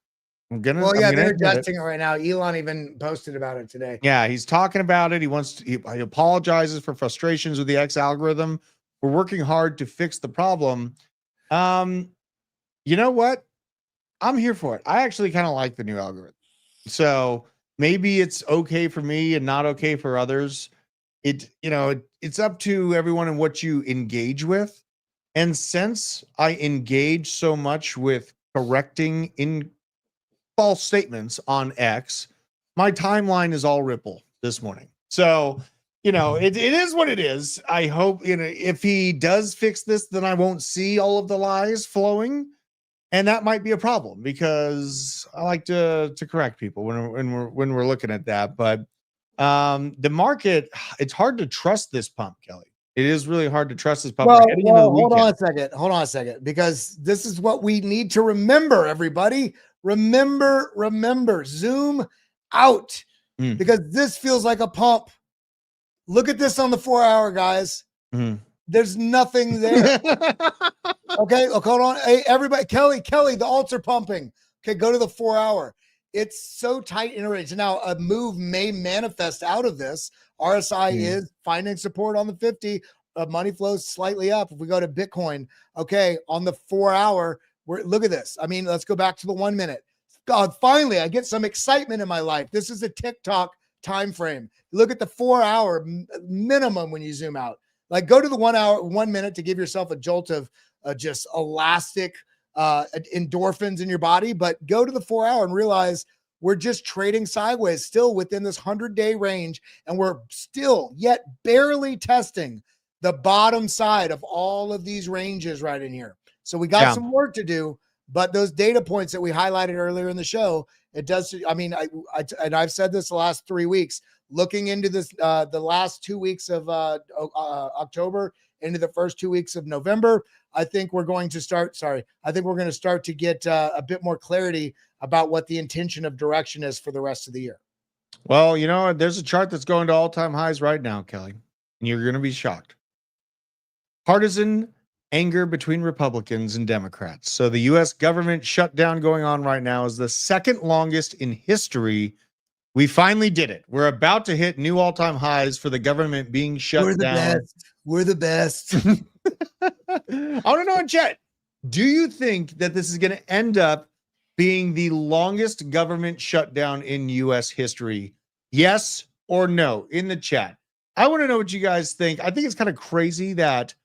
They're adjusting it right now. Elon even posted about it today. Yeah, he's talking about it. He apologizes for frustrations with the X algorithm. We're working hard to fix the problem. You know what? I'm here for it. I actually kind of like the new algorithm. So maybe it's okay for me and not okay for others. It's up to everyone and what you engage with. And since I engage so much with correcting in false statements on X, my timeline is all Ripple this morning. So, it is what it is. I hope, if he does fix this, then I won't see all of the lies flowing. And that might be a problem, because I like to correct people when we're looking at that. But the market, it's hard to trust this pump, Kelly. It is really hard to trust this pump. Hold on a second, because this is what we need to remember, everybody. Remember, zoom out, because this feels like a pump. Look at this on the 4-hour, guys. There's nothing there. Okay, hold on. Hey, everybody, Kelly, the alts are pumping. Okay, go to the 4-hour. It's so tight in a range. Now, a move may manifest out of this. RSI is finding support on the 50. Money flows slightly up. If we go to Bitcoin, okay, on the 4-hour, look at this. I mean, let's go back to the 1 minute. God, finally, I get some excitement in my life. This is a TikTok time frame. Look at the 4-hour minimum when you zoom out. Like, go to the 1 hour, 1 minute to give yourself a jolt of just elastic endorphins in your body. But go to the 4-hour and realize we're just trading sideways, still within this 100-day range, and we're still yet barely testing the bottom side of all of these ranges right in here. So we got some work to do, but those data points that we highlighted earlier in the show, it does. I mean, I've said this the last 3 weeks, looking into this, the last 2 weeks of October into the first 2 weeks of November, I think we're going to start to get a bit more clarity about what the intention of direction is for the rest of the year. Well, there's a chart that's going to all-time highs right now, Kelly, and you're going to be shocked. Partisan anger between Republicans and Democrats. So the U.S. government shutdown going on right now is the second longest in history. We finally did it. We're about to hit new all-time highs for the government being shut down. We're the best. I want to know in chat, do you think that this is going to end up being the longest government shutdown in U.S. history? Yes or no in the chat. I want to know what you guys think. I think it's kind of crazy that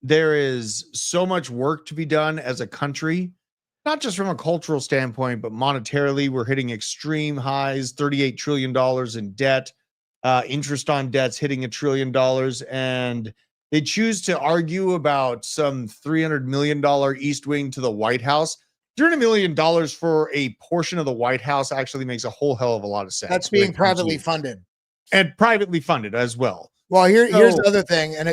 there is so much work to be done as a country, not just from a cultural standpoint, but monetarily. We're hitting extreme highs, $38 trillion in debt, interest on debts hitting $1 trillion. And they choose to argue about some $300 million East Wing to the White House. $300 million for a portion of the White House actually makes a whole hell of a lot of sense. That's being privately funded. And privately funded as well. Well, here's the So other thing, and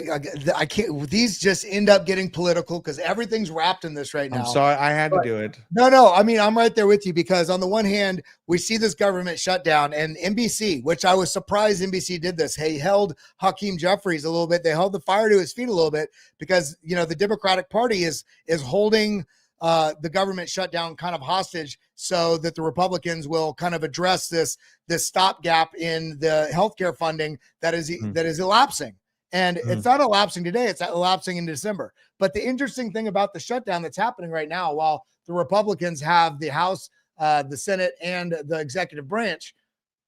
I can't. These just end up getting political because everything's wrapped in this right I'm now. sorry, I had to But do it. no. I mean, I'm right there with you because on the one hand, we see this government shutdown, and NBC, which I was surprised NBC did this. Hey, held Hakeem Jeffries a little bit. They held the fire to his feet a little bit because the Democratic Party is holding the government shutdown kind of hostage so that the Republicans will kind of address this stopgap in the healthcare funding that is elapsing. And it's not elapsing today, it's elapsing in December. But the interesting thing about the shutdown that's happening right now, while the Republicans have the House, the Senate, and the executive branch,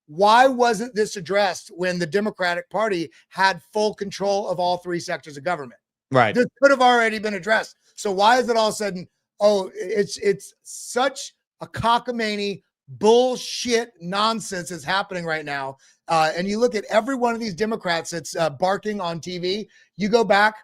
why wasn't this addressed when the Democratic Party had full control of all three sectors of government? Right. This could have already been addressed. So why is it all of a sudden, oh, it's such a cockamamie bullshit nonsense is happening right now. And you look at every one of these Democrats that's barking on TV. You go back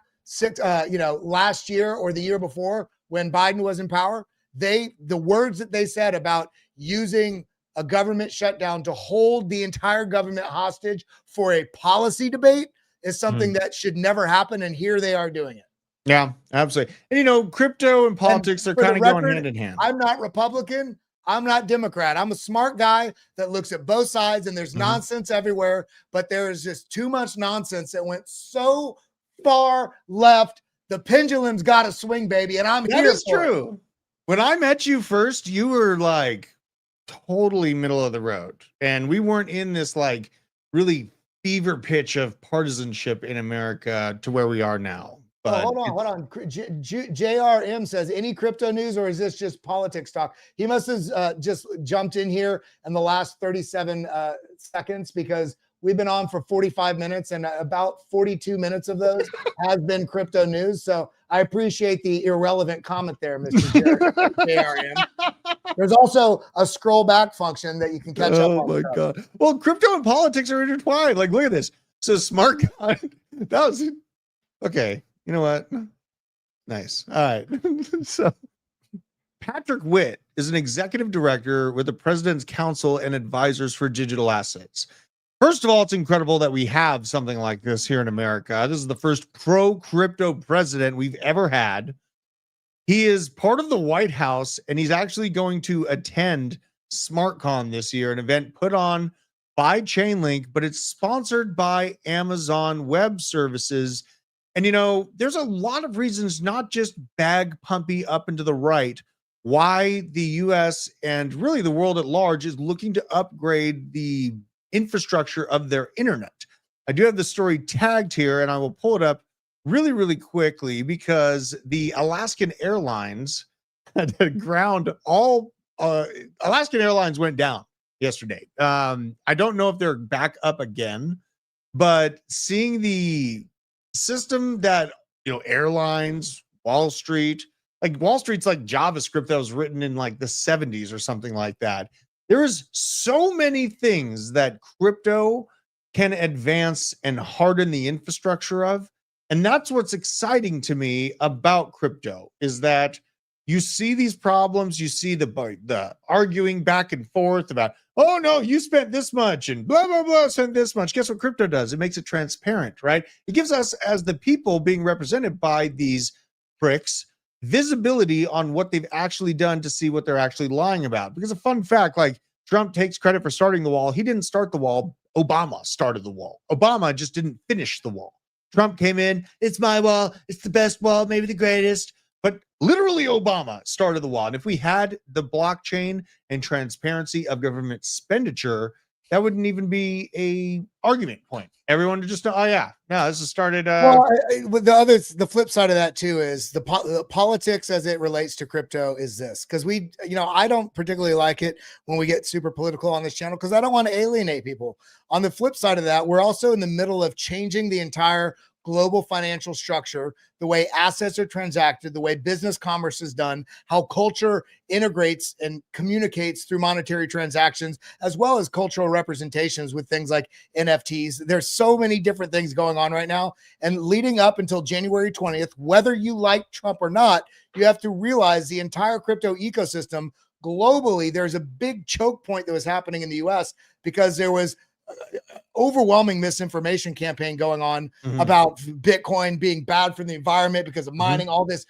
last year or the year before when Biden was in power, the words that they said about using a government shutdown to hold the entire government hostage for a policy debate is something that should never happen. And here they are doing it. Yeah, absolutely. And crypto and politics are kind of going hand in hand. I'm not Republican. I'm not Democrat. I'm a smart guy that looks at both sides, and there's nonsense everywhere, but there is just too much nonsense that went so far left. The pendulum's got to swing, baby, and I'm here. That is true. When I met you first, you were like totally middle of the road, and we weren't in this like really fever pitch of partisanship in America to where we are now. But hold on. JRM says, any crypto news, or is this just politics talk? He must have just jumped in here in the last 37 seconds because we've been on for 45 minutes and about 42 minutes of those has been crypto news. So I appreciate the irrelevant comment there, Mr. JRM. There's also a scroll back function that you can catch up on. Oh my God. Well, crypto and politics are intertwined. Like, look at this. So smart guy. That was okay. You know what? Nice. All right. So Patrick Witt is an executive director with the President's Council and Advisors for Digital Assets. First of all, it's incredible that we have something like this here in America. This is the first pro-crypto president we've ever had. He is part of the White House, and he's actually going to attend SmartCon this year, an event put on by Chainlink, but it's sponsored by Amazon Web Services. And, there's a lot of reasons, not just bag pumpy up and to the right, why the US and really the world at large is looking to upgrade the infrastructure of their internet. I do have the story tagged here, and I will pull it up really, really quickly because the Alaskan Airlines had to ground all Alaskan Airlines went down yesterday. I don't know if they're back up again, but seeing the system that airlines, Wall Street's like JavaScript that was written in like the 70s or something like that. There is so many things that crypto can advance and harden the infrastructure of. And that's what's exciting to me about crypto is that you see these problems, you see the arguing back and forth about, oh no, you spent this much and blah, blah, blah, spent this much. Guess what crypto does? It makes it transparent, right? It gives us, as the people being represented by these pricks, visibility on what they've actually done to see what they're actually lying about. Because a fun fact, like Trump takes credit for starting the wall. He didn't start the wall. Obama started the wall. Obama just didn't finish the wall. Trump came in, it's my wall, it's the best wall, maybe the greatest. But literally Obama started the wall. And if we had the blockchain and transparency of government expenditure, that wouldn't even be a argument point. Everyone would just know, oh yeah, no, this has started. The flip side of that too is the politics as it relates to crypto is this, because I don't particularly like it when we get super political on this channel because I don't want to alienate people. On the flip side of that, we're also in the middle of changing the entire global financial structure, the way assets are transacted, the way business commerce is done, how culture integrates and communicates through monetary transactions, as well as cultural representations with things like NFTs. There's so many different things going on right now. And leading up until January 20th, whether you like Trump or not, you have to realize the entire crypto ecosystem globally, there's a big choke point that was happening in the US because there was overwhelming misinformation campaign going on about Bitcoin being bad for the environment because of mining, all this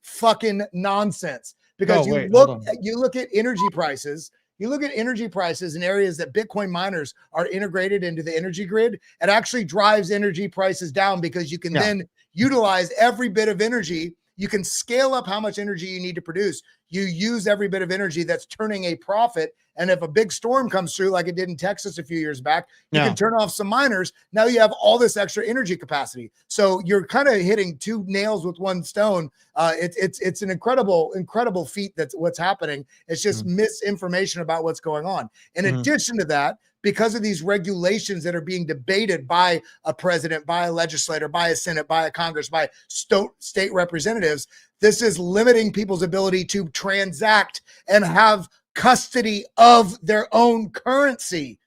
fucking nonsense. Because you look at energy prices. You look at energy prices in areas that Bitcoin miners are integrated into the energy grid. It actually drives energy prices down because you can then utilize every bit of energy. You can scale up how much energy you need to produce. You use every bit of energy that's turning a profit. And if a big storm comes through, like it did in Texas a few years back, you can turn off some miners. Now you have all this extra energy capacity. So you're kind of hitting two nails with one stone. It's an incredible feat. That's what's happening. It's just misinformation about what's going on. In addition to that, because of these regulations that are being debated by a president, by a legislator, by a Senate, by a Congress, by state representatives, this is limiting people's ability to transact and have custody of their own currency,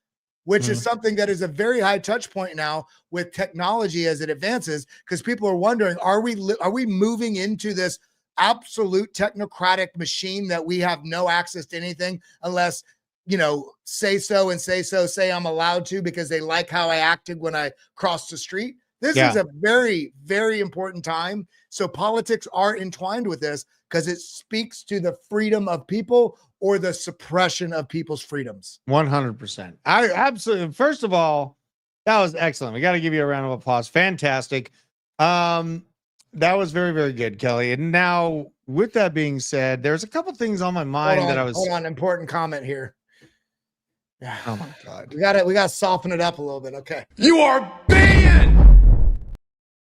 which is something that is a very high touch point now with technology as it advances, because people are wondering, are we moving into this absolute technocratic machine that we have no access to anything unless, say I'm allowed to because they like how I acted when I crossed the street? This is a very, very important time. So politics are entwined with this because it speaks to the freedom of people or the suppression of people's freedoms. 100%. I absolutely. First of all, that was excellent. We got to give you a round of applause. Fantastic. That was very, very good, Kelly. And now, with that being said, there's a couple things on my mind hold on. Important comment here. Oh my God. We gotta soften it up a little bit. Okay. You are banned.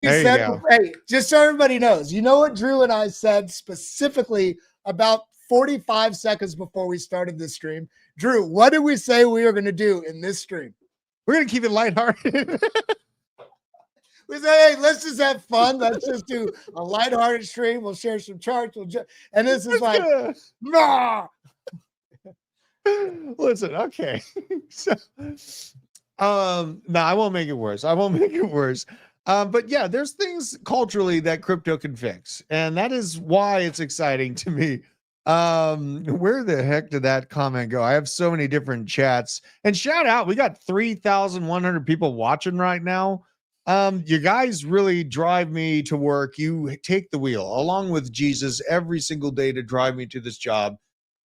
Hey, just so everybody knows, you know what Drew and I said specifically about 45 seconds before we started this stream? Drew, what did we say we were going to do in this stream? We're going to keep it lighthearted. We say, hey, let's just have fun. Let's just do a lighthearted stream. We'll share some charts. And this is like, nah. Listen, okay. So, no, I won't make it worse. But yeah, there's things culturally that crypto can fix, and that is why it's exciting to me. Where the heck did that comment go? I have so many different chats, and shout out, we got 3,100 people watching right now. You guys really drive me to work. You take the wheel along with Jesus every single day to drive me to this job,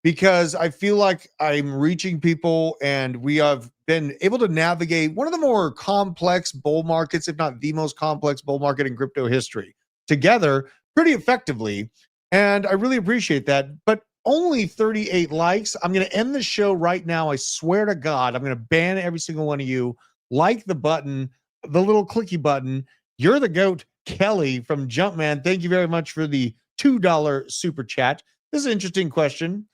because I feel like I'm reaching people, and we have been able to navigate one of the more complex bull markets, if not the most complex bull market in crypto history, together pretty effectively. And I really appreciate that. But only 38 likes. I'm going to end the show right now. I swear to God, I'm going to ban every single one of you. Like the button, the little clicky button. You're the GOAT, Kelly from Jumpman. Thank you very much for the $2 super chat. This is an interesting question.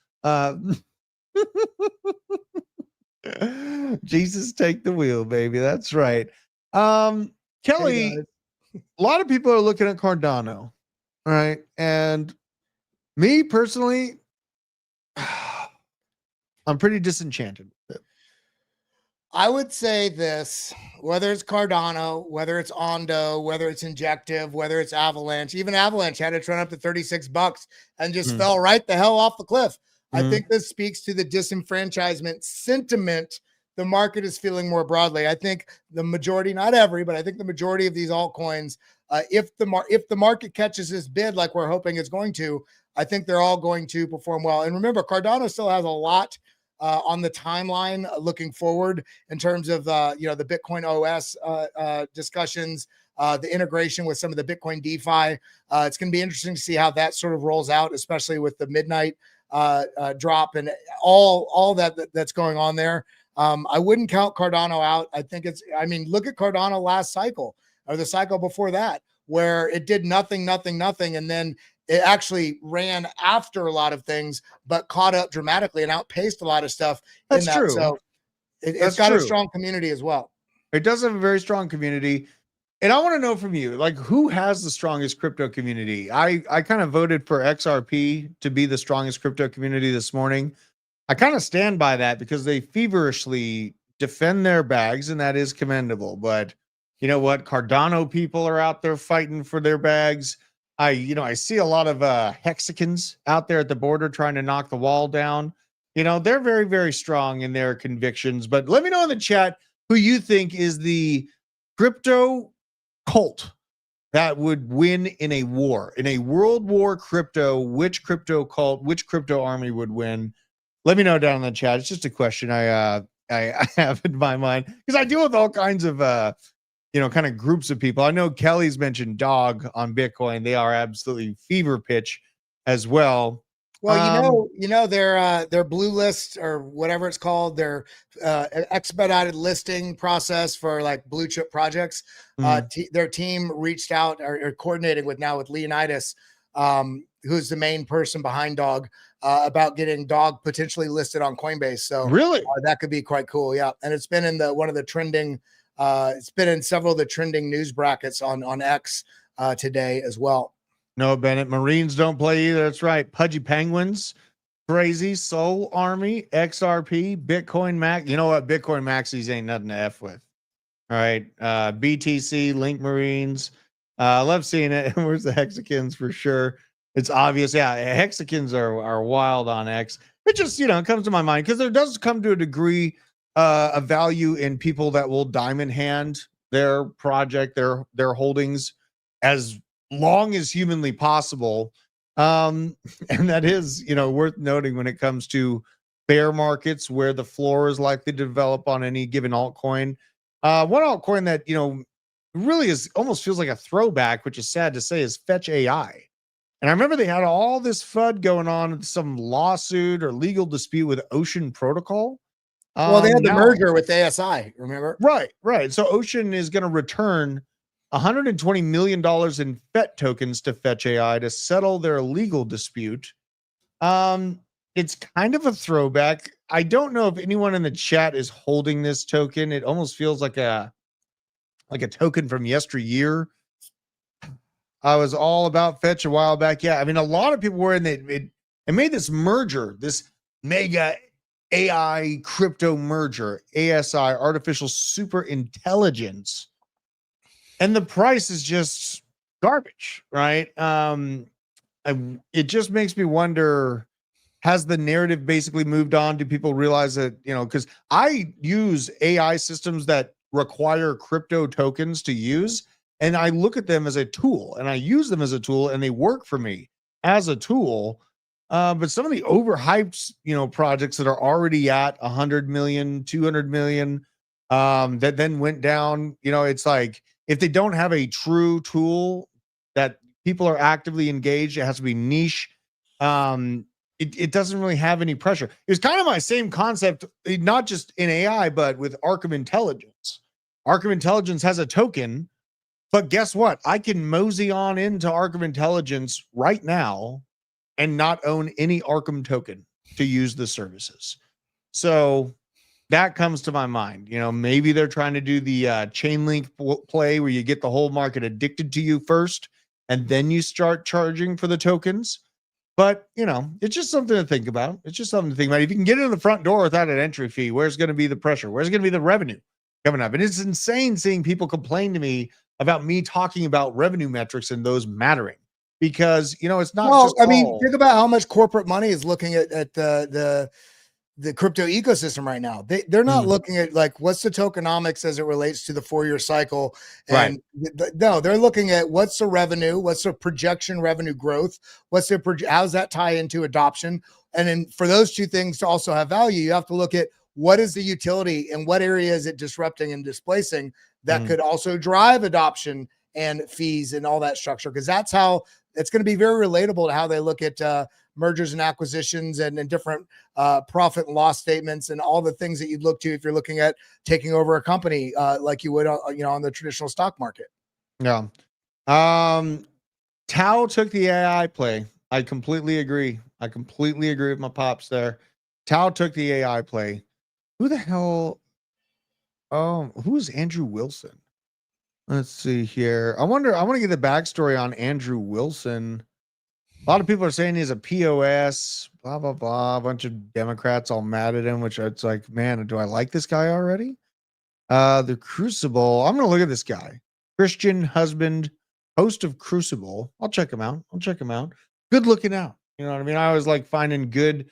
Jesus, take the wheel, baby. That's right. Kelly, Hey, a lot of people are looking at Cardano, right? And me personally, I'm pretty disenchanted with it. I would say this, whether it's Cardano, whether it's Ondo, whether it's Injective, whether it's Avalanche, even Avalanche had it run up to $36 and just fell right the hell off the cliff. I think this speaks to the disenfranchisement sentiment the market is feeling more broadly. I think the majority, not every, but I think the majority of these altcoins, if the market catches this bid like we're hoping it's going to, I think they're all going to perform well. And remember, Cardano still has a lot on the timeline looking forward in terms of the Bitcoin OS discussions, the integration with some of the Bitcoin DeFi. It's going to be interesting to see how that sort of rolls out, especially with the midnight drop and all that's going on there. I wouldn't count Cardano out. Look at Cardano last cycle or the cycle before that, where it did nothing. And then it actually ran after a lot of things, but caught up dramatically and outpaced a lot of stuff. That's true. So it's got a strong community as well. It does have a very strong community. And I want to know from you, like, who has the strongest crypto community? I kind of voted for XRP to be the strongest crypto community this morning. I kind of stand by that because they feverishly defend their bags, and that is commendable. But you know what? Cardano people are out there fighting for their bags. I see a lot of Hexicans out there at the border trying to knock the wall down. They're very, very strong in their convictions. But let me know in the chat who you think is the crypto cult that would win in a war, in a world war crypto. Which crypto cult, which crypto army would win? Let me know down in the chat. It's just a question I have in my mind, because I deal with all kinds of kind of groups of people. I know Kelly's mentioned Dog on Bitcoin. They are absolutely fever pitch as well. Well, their blue list or whatever it's called, their expedited listing process for like blue chip projects. Their team reached out or coordinating with Leonidas, who's the main person behind Dog, about getting Dog potentially listed on Coinbase. So really, that could be quite cool. Yeah, and it's been in one of the trending. It's been in several of the trending news brackets on X today as well. No, Bennett, Marines don't play either. That's right. Pudgy Penguins, Crazy Soul Army, XRP, Bitcoin Max. You know what? Bitcoin Maxis ain't nothing to F with. All right. BTC, Link Marines. I love seeing it. Where's the Hexicans for sure? It's obvious. Yeah, Hexicans are wild on X. It just, it comes to my mind because there does come to a degree of value in people that will diamond hand their project, their holdings as long as humanly possible. And that is, worth noting when it comes to bear markets where the floor is likely to develop on any given altcoin. One altcoin that, really is almost feels like a throwback, which is sad to say, is Fetch AI. And I remember they had all this FUD going on, some lawsuit or legal dispute with Ocean Protocol. Well, they had the merger with ASI, remember? Right. So Ocean is going to return $120 million in FET tokens to Fetch AI to settle their legal dispute. It's kind of a throwback. I don't know if anyone in the chat is holding this token. It almost feels like a token from yesteryear. I was all about Fetch a while back. Yeah, I mean, a lot of people were in it made this merger, this mega AI crypto merger, ASI, artificial super intelligence. And the price is just garbage, right? It just makes me wonder, has the narrative basically moved on? Do people realize that, because I use AI systems that require crypto tokens to use, and I look at them as a tool, and I use them as a tool, and they work for me as a tool. But some of the overhyped, projects that are already at 100 million, 200 million, that then went down, it's like, if they don't have a true tool that people are actively engaged, it has to be niche. It doesn't really have any pressure. It's kind of my same concept, not just in AI, but with Arkham Intelligence. Arkham Intelligence has a token, but guess what? I can mosey on into Arkham Intelligence right now and not own any Arkham token to use the services. So that comes to my mind. Maybe they're trying to do the chain link play where you get the whole market addicted to you first, and then you start charging for the tokens. But, it's just something to think about. If you can get in the front door without an entry fee, where's going to be the pressure? Where's going to be the revenue coming up? And it's insane seeing people complain to me about me talking about revenue metrics and those mattering, because, it's not think about how much corporate money is looking at the crypto ecosystem right now. They're not looking at like, what's the tokenomics as it relates to the 4-year cycle. And no, they're looking at what's the revenue, what's the projection revenue growth, how's that tie into adoption? And then for those two things to also have value, you have to look at what is the utility and what area is it disrupting and displacing that could also drive adoption and fees and all that structure. Because that's how it's going to be very relatable to how they look at mergers and acquisitions and different profit and loss statements and all the things that you'd look to if you're looking at taking over a company like you would, on the traditional stock market. Yeah. Tao took the AI play. I completely agree. With my pops there. Tao took the AI play. Who the hell? Who's Andrew Wilson? Let's see here. I want to get the backstory on Andrew Wilson. A lot of people are saying he's a POS, blah, blah, blah. A bunch of Democrats all mad at him, which it's like, man, do I like this guy already? The Crucible. I'm going to look at this guy. Christian Husband, host of Crucible. I'll check him out. Good looking out. You know what I mean? I always like finding good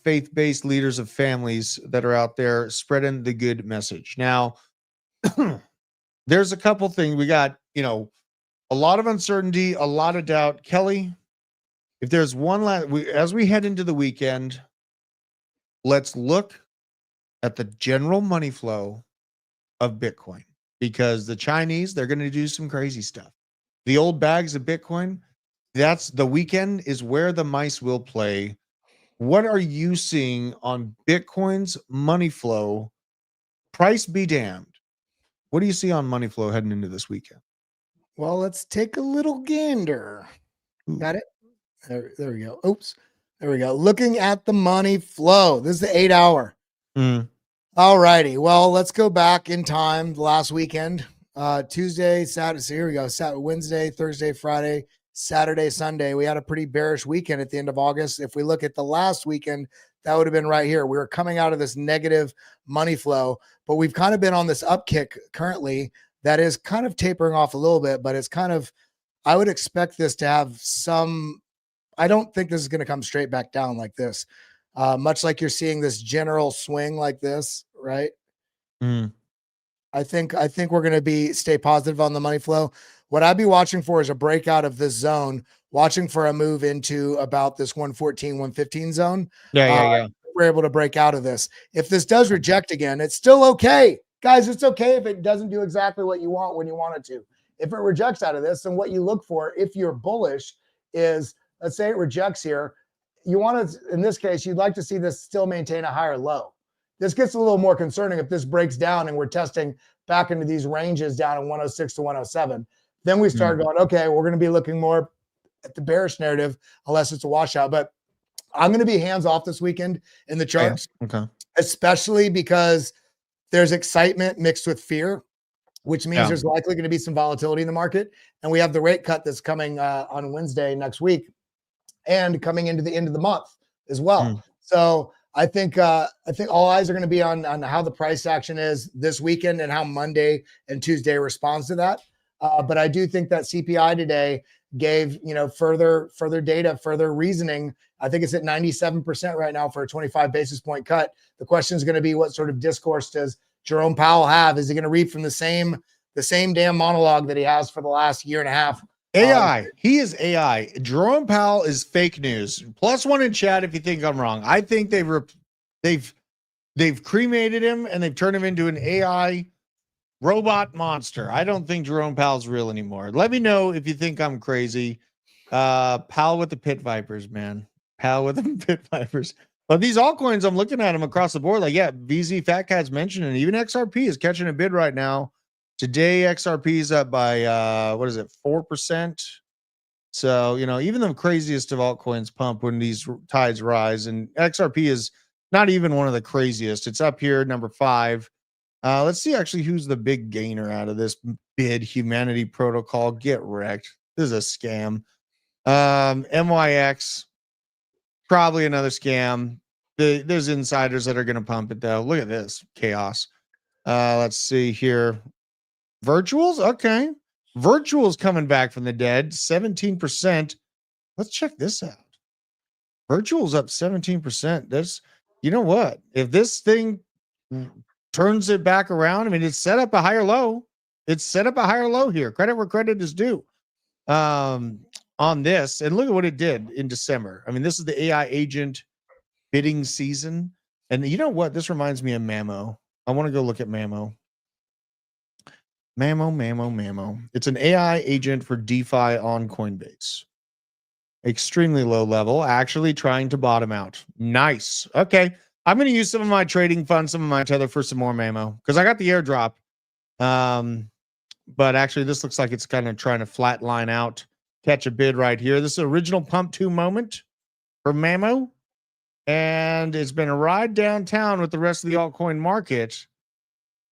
faith-based leaders of families that are out there spreading the good message. Now, there's a couple things. We got, a lot of uncertainty, a lot of doubt. Kelly, if there's one last, as we head into the weekend, let's look at the general money flow of Bitcoin, because the Chinese, they're going to do some crazy stuff. The old bags of Bitcoin, that's the weekend is where the mice will play. What are you seeing on Bitcoin's money flow? Price be damned. What do you see on money flow heading into this weekend? Well, let's take a little gander. Ooh. Got it? There we go. Oops. There we go. Looking at the money flow. This is the 8 hour. All righty. Well, let's go back in time. Last weekend, Tuesday, Saturday. So here we go. Wednesday, Thursday, Friday, Saturday, Sunday. We had a pretty bearish weekend at the end of August. If we look at the last weekend, that would have been right here. We were coming out of this negative money flow, but we've kind of been on this upkick currently that is kind of tapering off a little bit, but it's kind of, I would expect this to have some, I don't think this is going to come straight back down like this. Much like you're seeing this general swing like this, right? I think we're going to stay positive on the money flow. What I'd be watching for is a breakout of this zone, watching for a move into about this 114, 115 zone. Yeah. We're able to break out of this. If this does reject again, it's still okay. Guys, it's okay if it doesn't do exactly what you want when you want it to. If it rejects out of this, then what you look for, if you're bullish, is, let's say it rejects here. You want to, in this case, you'd like to see this still maintain a higher low. This gets a little more concerning if this breaks down and we're testing back into these ranges down in 106 to 107. Then we start going, okay, we're going to be looking more at the bearish narrative unless it's a washout. But I'm going to be hands off this weekend in the charts, especially because there's excitement mixed with fear, which means there's likely going to be some volatility in the market. And we have the rate cut that's coming on Wednesday next week and coming into the end of the month as well. So I think all eyes are going to be on how the price action is this weekend and how Monday and Tuesday responds to that. But I do think that CPI today gave, further data, further reasoning. I think it's at 97% right now for a 25 basis point cut. The question is going to be, what sort of discourse does Jerome Powell have? Is he going to read from the same damn monologue that he has for the last year and a half? AI. He is AI. Jerome Powell is fake news. +1 in chat if you think I'm wrong. I think they've cremated him and they've turned him into an AI robot monster. I don't think Jerome Powell's real anymore. Let me know if you think I'm crazy. Powell with the pit vipers, man. Powell with the pit vipers. But these altcoins, I'm looking at them across the board. Like, VZ Fat Cat's mentioned, and even XRP is catching a bid right now. Today, XRP is up by 4%. So, even the craziest of altcoins pump when these tides rise, and XRP is not even one of the craziest. It's up here, number 5. Let's see actually who's the big gainer out of this bid. Humanity Protocol, get wrecked. This is a scam. MYX, probably another scam. There's insiders that are going to pump it though. Look at this chaos. Let's see here. Virtuals, okay. Virtuals coming back from the dead, 17%. Let's check this out. Virtuals up 17%. That's, you know what? If this thing turns it back around, I mean, it's set up a higher low. It's set up a higher low here. Credit where credit is due. On this, and look at what it did in December. I mean, this is the AI agent bidding season. And you know what? This reminds me of Mamo. I want to go look at Mamo. Mamo. It's an AI agent for DeFi on Coinbase. Extremely low level, actually trying to bottom out. Nice. Okay. I'm going to use some of my trading funds, some of my tether for some more Mamo because I got the airdrop. But actually, this looks like it's kind of trying to flat line out, catch a bid right here. This is original pump 2 moment for Mamo. And it's been a ride downtown with the rest of the altcoin market.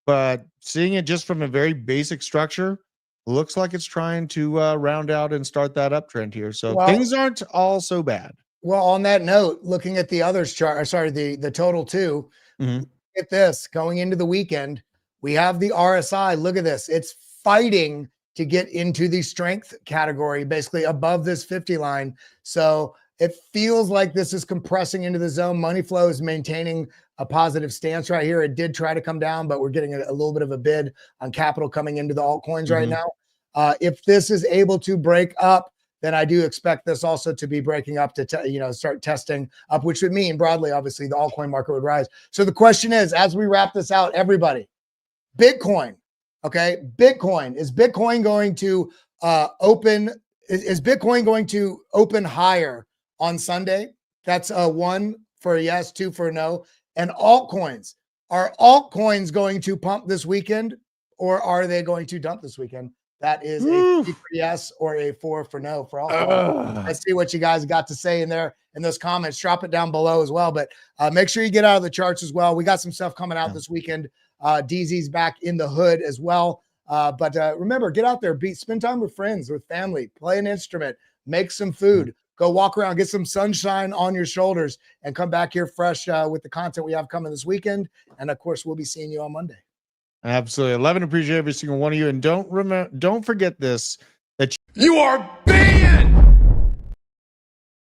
But seeing it just from a very basic structure, looks like it's trying to round out and start that uptrend here. So things aren't all so bad. Well, on that note, looking at the others chart, the total too, at this going into the weekend, we have the RSI. Look at this. It's fighting to get into the strength category, basically above this 50 line. So It feels like this is compressing into the zone. Money flow is maintaining a positive stance right here. It did try to come down, but we're getting a little bit of a bid on capital coming into the altcoins right now. If this is able to break up, then I do expect this also to be breaking up to start testing up, which would mean broadly, obviously, the altcoin market would rise. So the question is, as we wrap this out, everybody, Bitcoin, okay? Bitcoin, is Bitcoin going to open? Is Bitcoin going to open higher on Sunday? That's a 1 for a yes, 2 for a no. And altcoins, are altcoins going to pump this weekend, or are they going to dump this weekend? That is a 3 for yes or a 4 for no for altcoins. Let's see what you guys got to say in there in those comments. Drop it down below as well. But make sure you get out of the charts as well. We got some stuff coming out this weekend. DZ's back in the hood as well. But remember, get out there, spend time with friends, with family, play an instrument, make some food, go walk around, get some sunshine on your shoulders, and come back here fresh with the content we have coming this weekend. And of course, we'll be seeing you on Monday. Absolutely. I love and appreciate every single one of you. And don't forget this, that You are banned!